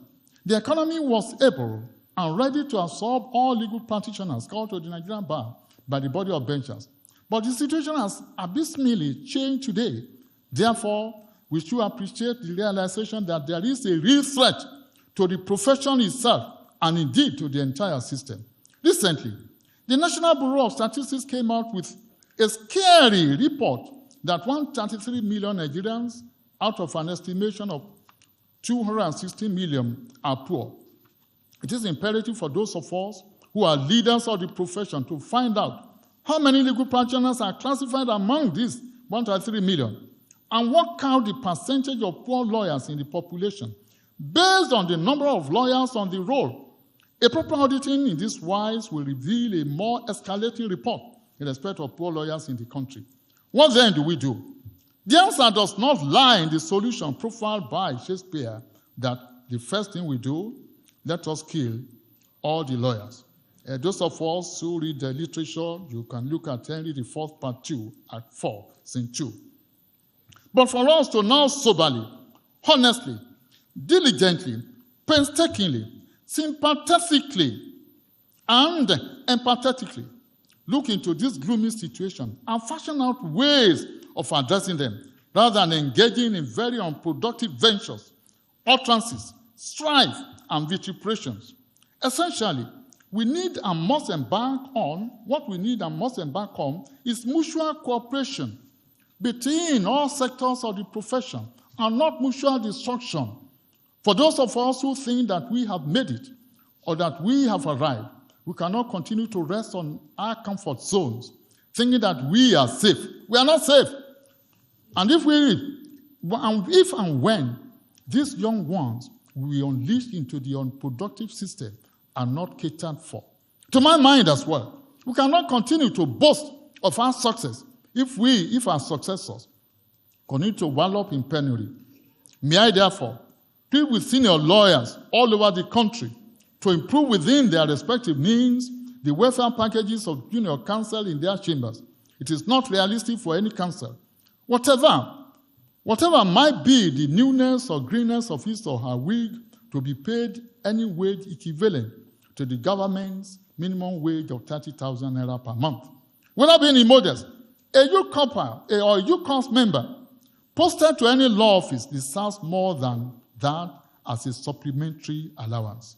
the economy was able and ready to absorb all legal practitioners called to the Nigerian bar by the body of benchers. But the situation has abysmally changed today. Therefore, we should appreciate the realization that there is a real threat to the profession itself and indeed to the entire system. Recently, the National Bureau of Statistics came out with a scary report that 133 million Nigerians out of an estimation of 216 million are poor. It is imperative for those of us who are leaders of the profession to find out how many legal practitioners are classified among these 133 million and work out the percentage of poor lawyers in the population based on the number of lawyers on the roll. A proper auditing in this wise will reveal a more escalating report in respect of poor lawyers in the country. What then do we do? The answer does not lie in the solution profiled by Shakespeare that the first thing we do, let us kill all the lawyers. Those of us who read the literature, you can look at Henry IV, Part 2, Act 4, Scene 2. But for us to now soberly, honestly, diligently, painstakingly, sympathetically, and empathetically look into this gloomy situation and fashion out ways of addressing them, rather than engaging in very unproductive ventures, utterances, strife, and vituperations. Essentially, what we need and must embark on is mutual cooperation between all sectors of the profession and not mutual destruction. For those of us who think that we have made it or that we have arrived, we cannot continue to rest on our comfort zones, thinking that we are safe. We are not safe. And if and when these young ones we unleash into the unproductive system are not catered for, to my mind as well, we cannot continue to boast of our success if our successors continue to wallop in penury. May I therefore plead with senior lawyers all over the country to improve within their respective means the welfare packages of junior counsel in their chambers. It is not realistic for any counsel, whatever might be the newness or greenness of his or her wig, to be paid any wage equivalent to the government's minimum wage of 30,000 naira per month. Without being immodest, a youth couple or a youth council member posted to any law office deserves more than that as a supplementary allowance.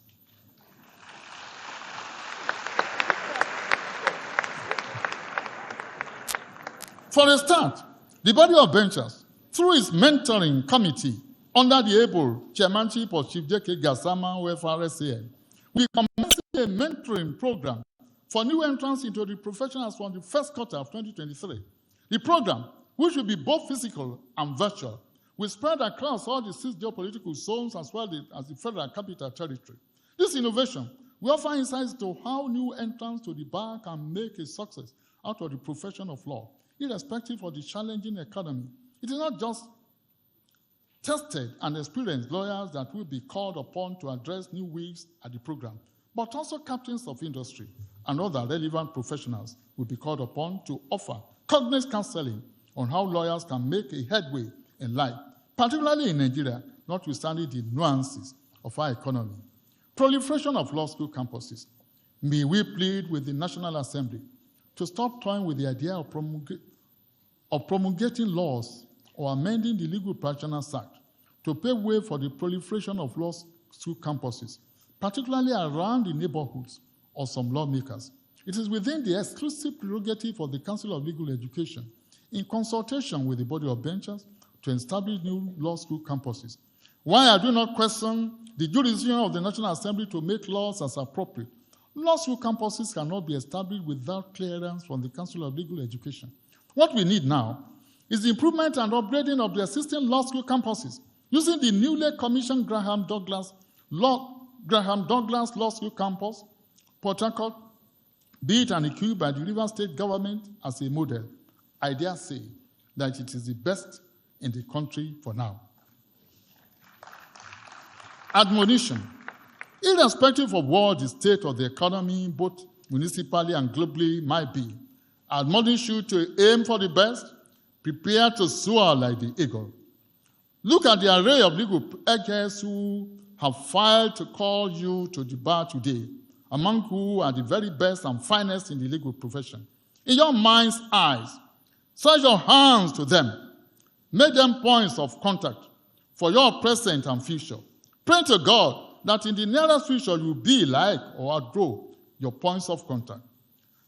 For a start, the body of benchers, through its mentoring committee under the able chairmanship of Chief J.K. Gasama, WFRSAN, we commenced a mentoring program for new entrants into the profession as from the first quarter of 2023. The program, which will be both physical and virtual, will spread across all the 6 geopolitical zones as well as the Federal Capital Territory. This innovation will offer insights to how new entrants to the bar can make a success out of the profession of law, irrespective of the challenging economy. It is not just tested and experienced lawyers that will be called upon to address new weeks at the program, but also captains of industry and other relevant professionals will be called upon to offer cognate counseling on how lawyers can make a headway in life, particularly in Nigeria, notwithstanding the nuances of our economy. Proliferation of law school campuses. May we plead with the National Assembly to stop toying with the idea of promulgating laws or amending the Legal Practitioners Act to pave way for the proliferation of law school campuses, particularly around the neighborhoods of some lawmakers. It is within the exclusive prerogative of the Council of Legal Education, in consultation with the body of benchers, to establish new law school campuses. While I do not question the jurisdiction of the National Assembly to make laws as appropriate, law school campuses cannot be established without clearance from the Council of Legal Education. What we need now is the improvement and upgrading of the existing law school campuses using the newly commissioned Graham Douglas Law School Campus, Port Harcourt, be it an equipped by the Rivers State government as a model. I dare say that it is the best in the country for now. Admonition. Irrespective of what the state of the economy, both municipally and globally, might be, I admonish you to aim for the best, prepare to soar like the eagle. Look at the array of legal editors who have filed to call you to the bar today, among who are the very best and finest in the legal profession. In your mind's eyes, stretch your hands to them. Make them points of contact for your present and future. Pray to God that in the nearest future you be like or outgrow your points of contact.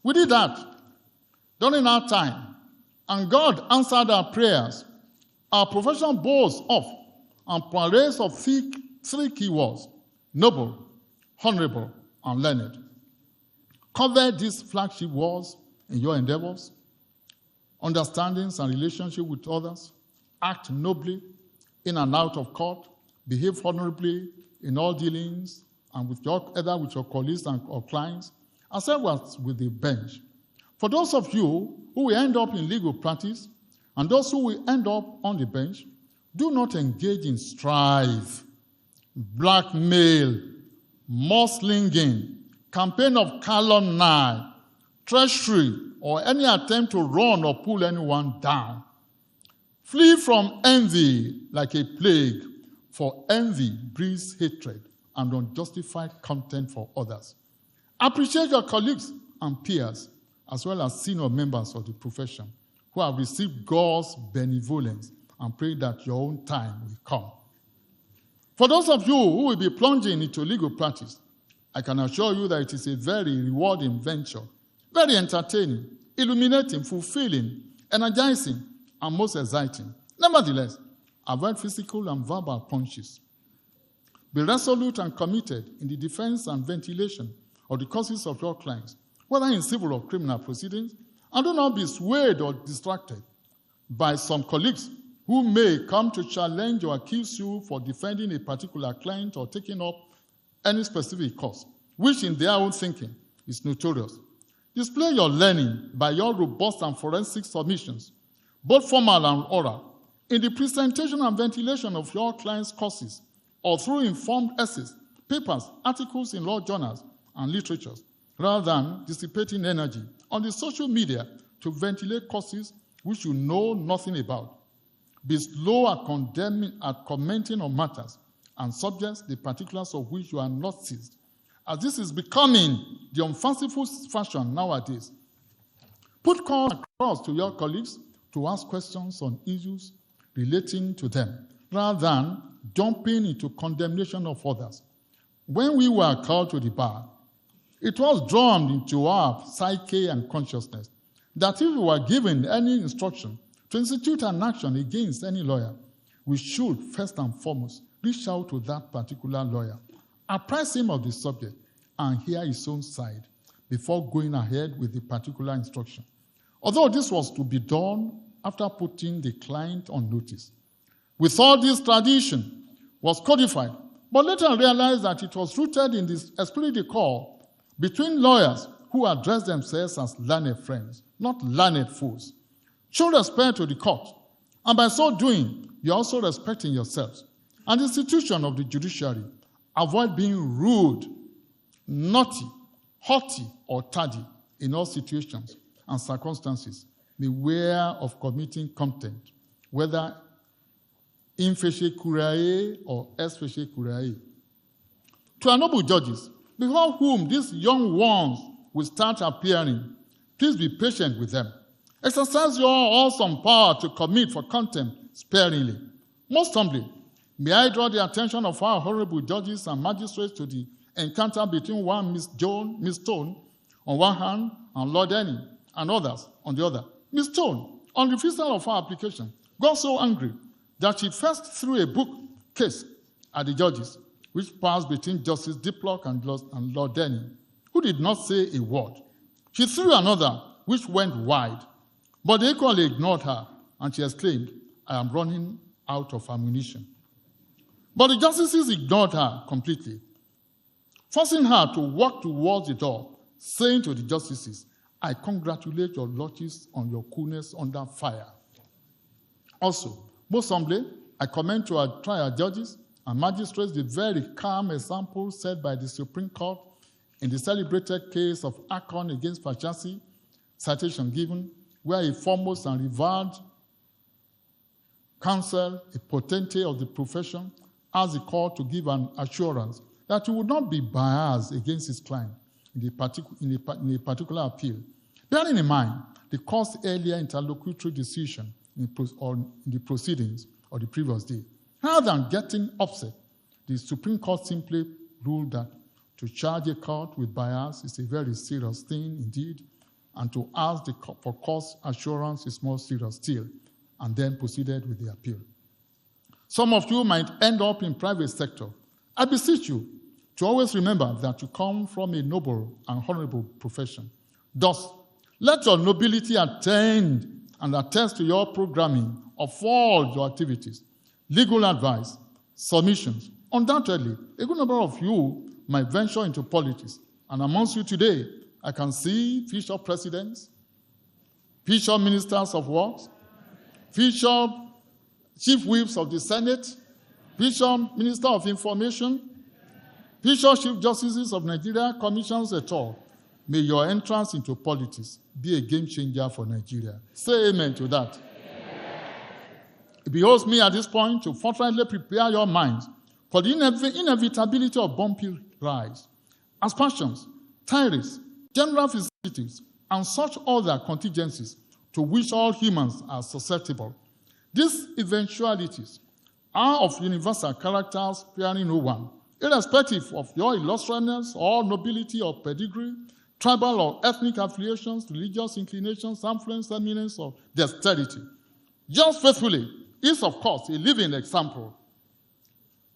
We did that during our time, and God answered our prayers. Our profession boasts of and parades of 3 key words: noble, honorable, and learned. Cover these flagship words in your endeavors, understandings and relationship with others. Act nobly in and out of court. Behave honorably in all dealings and either with your colleagues or clients, as well as with the bench. For those of you who will end up in legal practice and those who will end up on the bench, do not engage in strife, blackmail, mudslinging, campaign of calumny, treachery, or any attempt to run or pull anyone down. Flee from envy like a plague, for envy breeds hatred and unjustified contempt for others. Appreciate your colleagues and peers, as well as senior members of the profession who have received God's benevolence, and pray that your own time will come. For those of you who will be plunging into legal practice, I can assure you that it is a very rewarding venture, very entertaining, illuminating, fulfilling, energizing, and most exciting. Nevertheless, avoid physical and verbal punches. Be resolute and committed in the defense and ventilation of the causes of your clients, whether in civil or criminal proceedings, and do not be swayed or distracted by some colleagues who may come to challenge or accuse you for defending a particular client or taking up any specific cause, which in their own thinking is notorious. Display your learning by your robust and forensic submissions, both formal and oral, in the presentation and ventilation of your client's causes, or through informed essays, papers, articles in law journals and literatures, rather than dissipating energy on the social media to ventilate causes which you know nothing about. Be slow at commenting on matters and subjects, the particulars of which you are not seized, as this is becoming the unfanciful fashion nowadays. Put calls across to your colleagues to ask questions on issues relating to them, rather than jumping into condemnation of others. When we were called to the bar, it was drummed into our psyche and consciousness that if we were given any instruction to institute an action against any lawyer, we should first and foremost reach out to that particular lawyer, apprise him of the subject, and hear his own side before going ahead with the particular instruction. Although this was to be done after putting the client on notice. We thought this tradition was codified, but later realized that it was rooted in this esprit de corps between lawyers who address themselves as learned friends, not learned fools. Show respect to the court, and by so doing, you're also respecting yourselves. And the institution of the judiciary, avoid being rude, naughty, haughty, or tardy in all situations and circumstances. Beware of committing contempt, whether in facie curiae or ex facie curiae. To our noble judges, before whom these young ones will start appearing, please be patient with them. Exercise your awesome power to commit for contempt sparingly. Most humbly, may I draw the attention of our honorable judges and magistrates to the encounter between one Miss Stone on one hand and Lord Denny and others on the other. Miss Stone, on refusal of our application, got so angry that she first threw a book case at the judges, which passed between Justice Diplock and Lord Denny, who did not say a word. She threw another, which went wide, but they equally ignored her, and she exclaimed, "I am running out of ammunition." But the justices ignored her completely, forcing her to walk towards the door, saying to the justices, "I congratulate your lordships on your coolness under fire." Also, most humbly, I commend to our trial judges and magistrates the very calm example set by the Supreme Court in the celebrated case of Akon against Fashasi, citation given, where a foremost and revered counsel, a potentate of the profession, asked the court to give an assurance that he would not be biased against his client in a particular appeal, bearing in mind the court's earlier interlocutory decision in the proceedings of the previous day. Rather than getting upset, the Supreme Court simply ruled that to charge a court with bias is a very serious thing indeed, and to ask for court's assurance is more serious still, and then proceeded with the appeal. Some of you might end up in private sector. I beseech you to always remember that you come from a noble and honorable profession. Thus, let your nobility attend and attest to your programming of all your activities, legal advice, submissions. Undoubtedly, a good number of you might venture into politics, and amongst you today, I can see future presidents, future ministers of works, future chief whips of the Senate, future minister of information, future chief justices of Nigeria, commissions et al. May your entrance into politics be a game changer for Nigeria. Say amen to that. Amen. It behoves me at this point to forthrightly prepare your minds for the inevitability of bumpy rides, aspersions, tirades, general vicissitudes, and such other contingencies to which all humans are susceptible. These eventualities are of universal character, sparing no one, irrespective of your illustriousness or nobility or pedigree, tribal or ethnic affiliations, religious inclinations, influence, eminence, or dexterity. Just faithfully is, of course, a living example.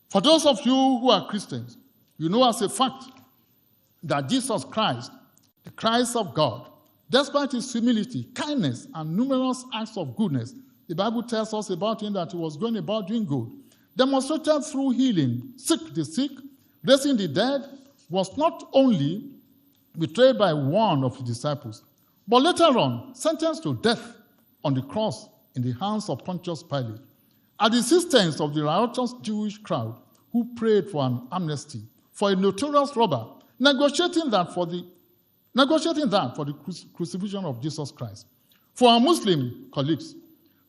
For those of you who are Christians, you know as a fact that Jesus Christ, the Christ of God, despite his humility, kindness, and numerous acts of goodness, the Bible tells us about him that he was going about doing good, demonstrated through healing the sick, raising the dead, was not only betrayed by one of his disciples, but later on sentenced to death on the cross in the hands of Pontius Pilate, at the insistence of the riotous Jewish crowd who prayed for an amnesty for a notorious robber, negotiating that for the crucifixion of Jesus Christ. For our Muslim colleagues,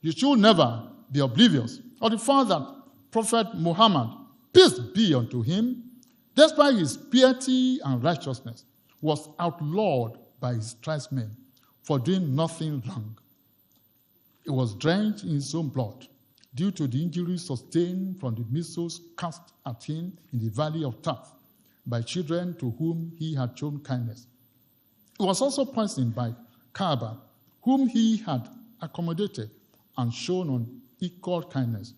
you should never be oblivious of the fact that Prophet Muhammad, peace be unto him, despite his piety and righteousness, was outlawed by his tribesmen for doing nothing wrong. He was drenched in his own blood due to the injuries sustained from the missiles cast at him in the valley of Taff by children to whom he had shown kindness. He was also poisoned by Kaaba, whom he had accommodated and shown unequal kindness.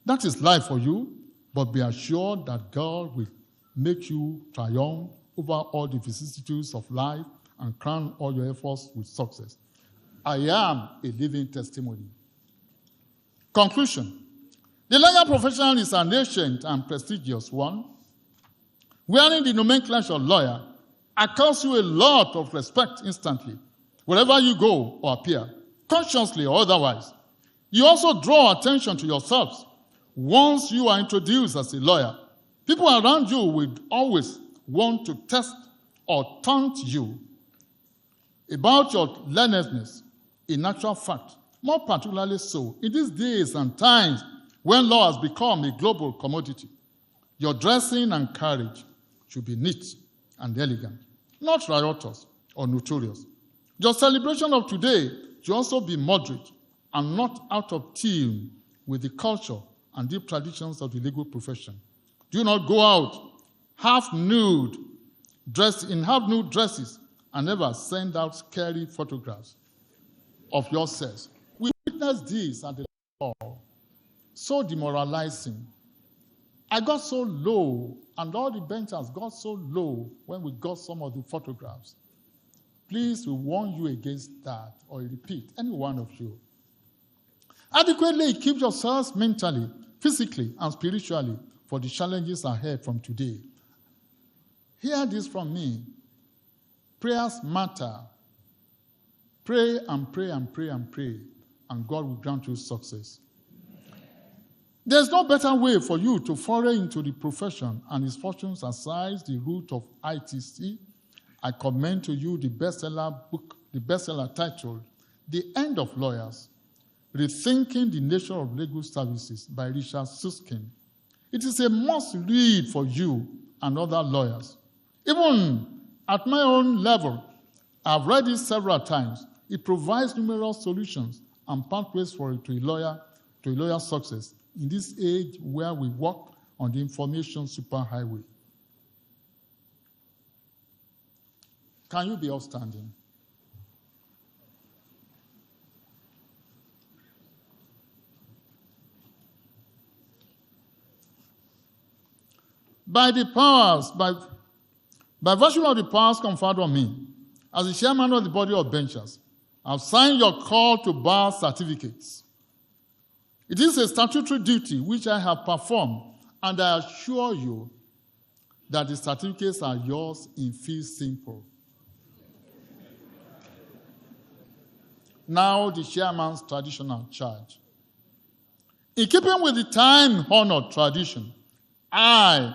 That is life for you, but be assured that God will make you triumph over all the vicissitudes of life and crown all your efforts with success. I am a living testimony. Conclusion. The lawyer profession is an ancient and prestigious one. Wearing the nomenclature lawyer accords you a lot of respect instantly, wherever you go or appear, consciously or otherwise. You also draw attention to yourselves. Once you are introduced as a lawyer, people around you will always want to test or taunt you about your learnedness. In actual fact, more particularly so in these days and times when law has become a global commodity, your dressing and carriage should be neat and elegant, not riotous or notorious. Your celebration of today should also be moderate and not out of tune with the culture and deep traditions of the legal profession. Do not go out half-nude, dressed in half-nude dresses, and never send out scary photographs of yourselves. We witnessed this at the law, so demoralizing. I got so low, and all the benchers got so low when we got some of the photographs. Please, we warn you against that, or repeat, any one of you. Adequately equip yourselves mentally, physically, and spiritually for the challenges ahead from today. Hear this from me. Prayers matter. Pray and pray and pray and pray, and God will grant you success. There's no better way for you to foray into the profession and its fortunes aside the route of ITC. I commend to you the bestseller book, the bestseller titled The End of Lawyers, Rethinking the Nature of Legal Services by Richard Susskind. It is a must read for you and other lawyers. Even at my own level, I've read it several times. It provides numerous solutions and pathways to a lawyer's success in this age where we walk on the information superhighway. Can you be outstanding? By virtue of the powers conferred on me, as the chairman of the body of benchers, I've signed your call to bar certificates. It is a statutory duty which I have performed, and I assure you that the certificates are yours in fee simple. Now the chairman's traditional charge. In keeping with the time-honored tradition, I,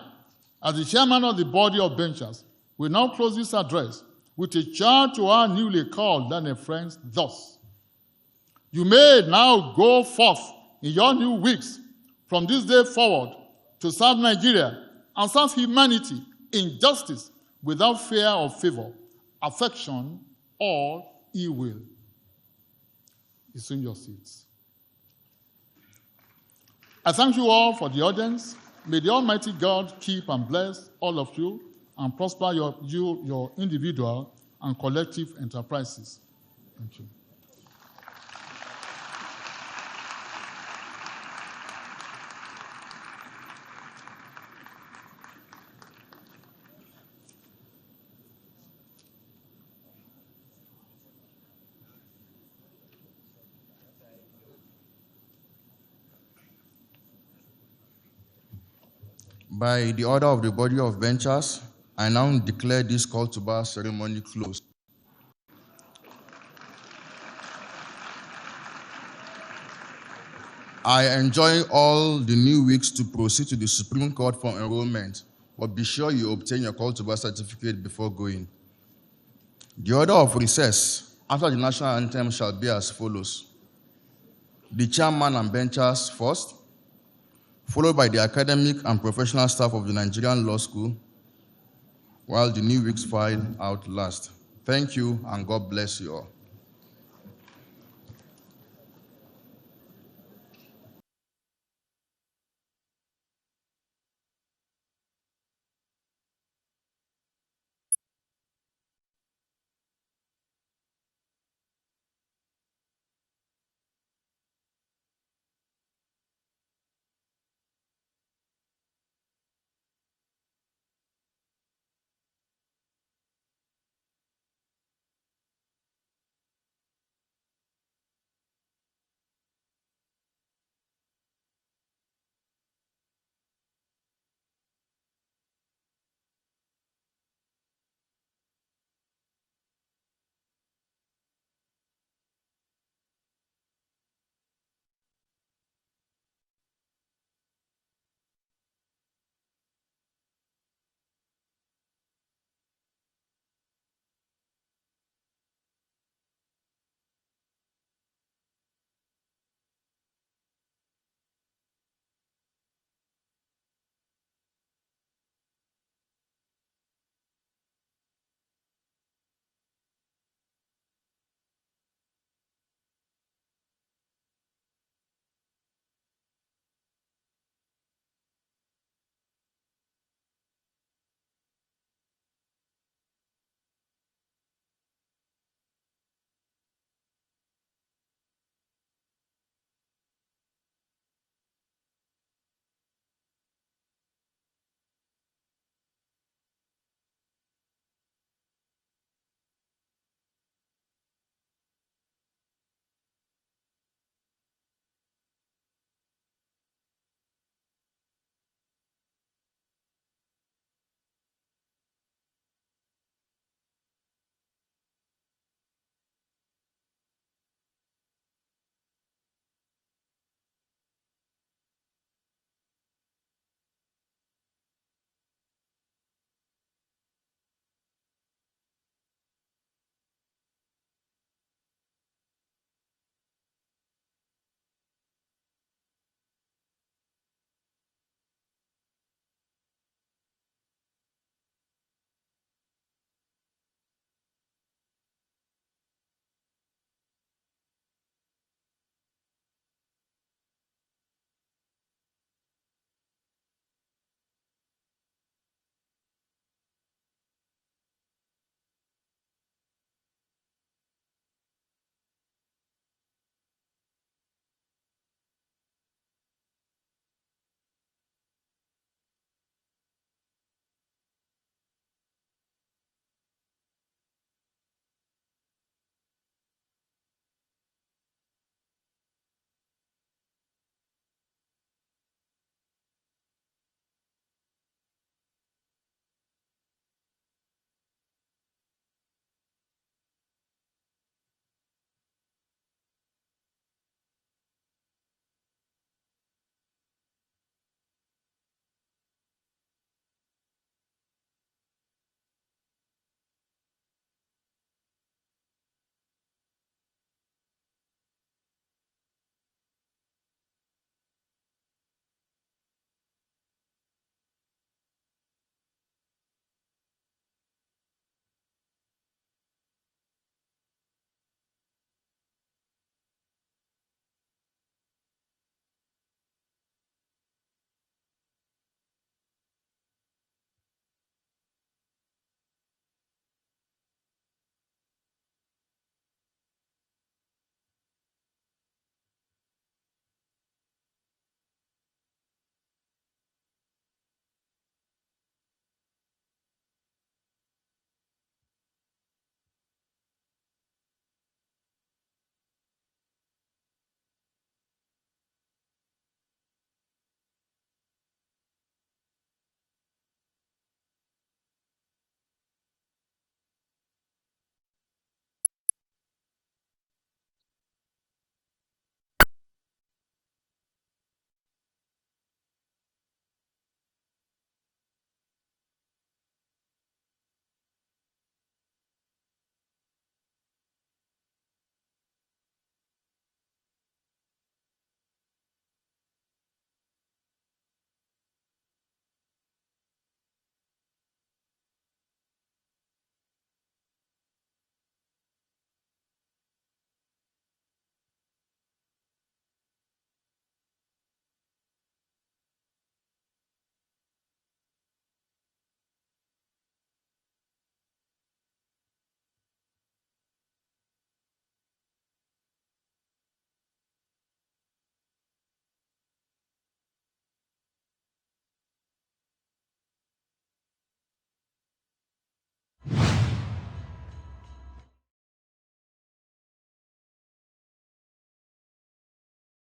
as the chairman of the body of benchers, will now close this address with a charge to our newly called learned friends thus. You may now go forth in your new weeks from this day forward to serve Nigeria and serve humanity in justice without fear of favor, affection, or ill will. Resume your seats. I thank you all for the audience. May the Almighty God keep and bless all of you and prosper your individual and collective enterprises. Thank you. By the order of the body of benchers, I now declare this call to bar ceremony closed. I enjoin all the new weeks to proceed to the Supreme Court for enrollment, but be sure you obtain your call to bar certificate before going. The order of recess after the national anthem shall be as follows. The chairman and benchers first, followed by the academic and professional staff of the Nigerian Law School, while the new weeks file out last. Thank you, and God bless you all.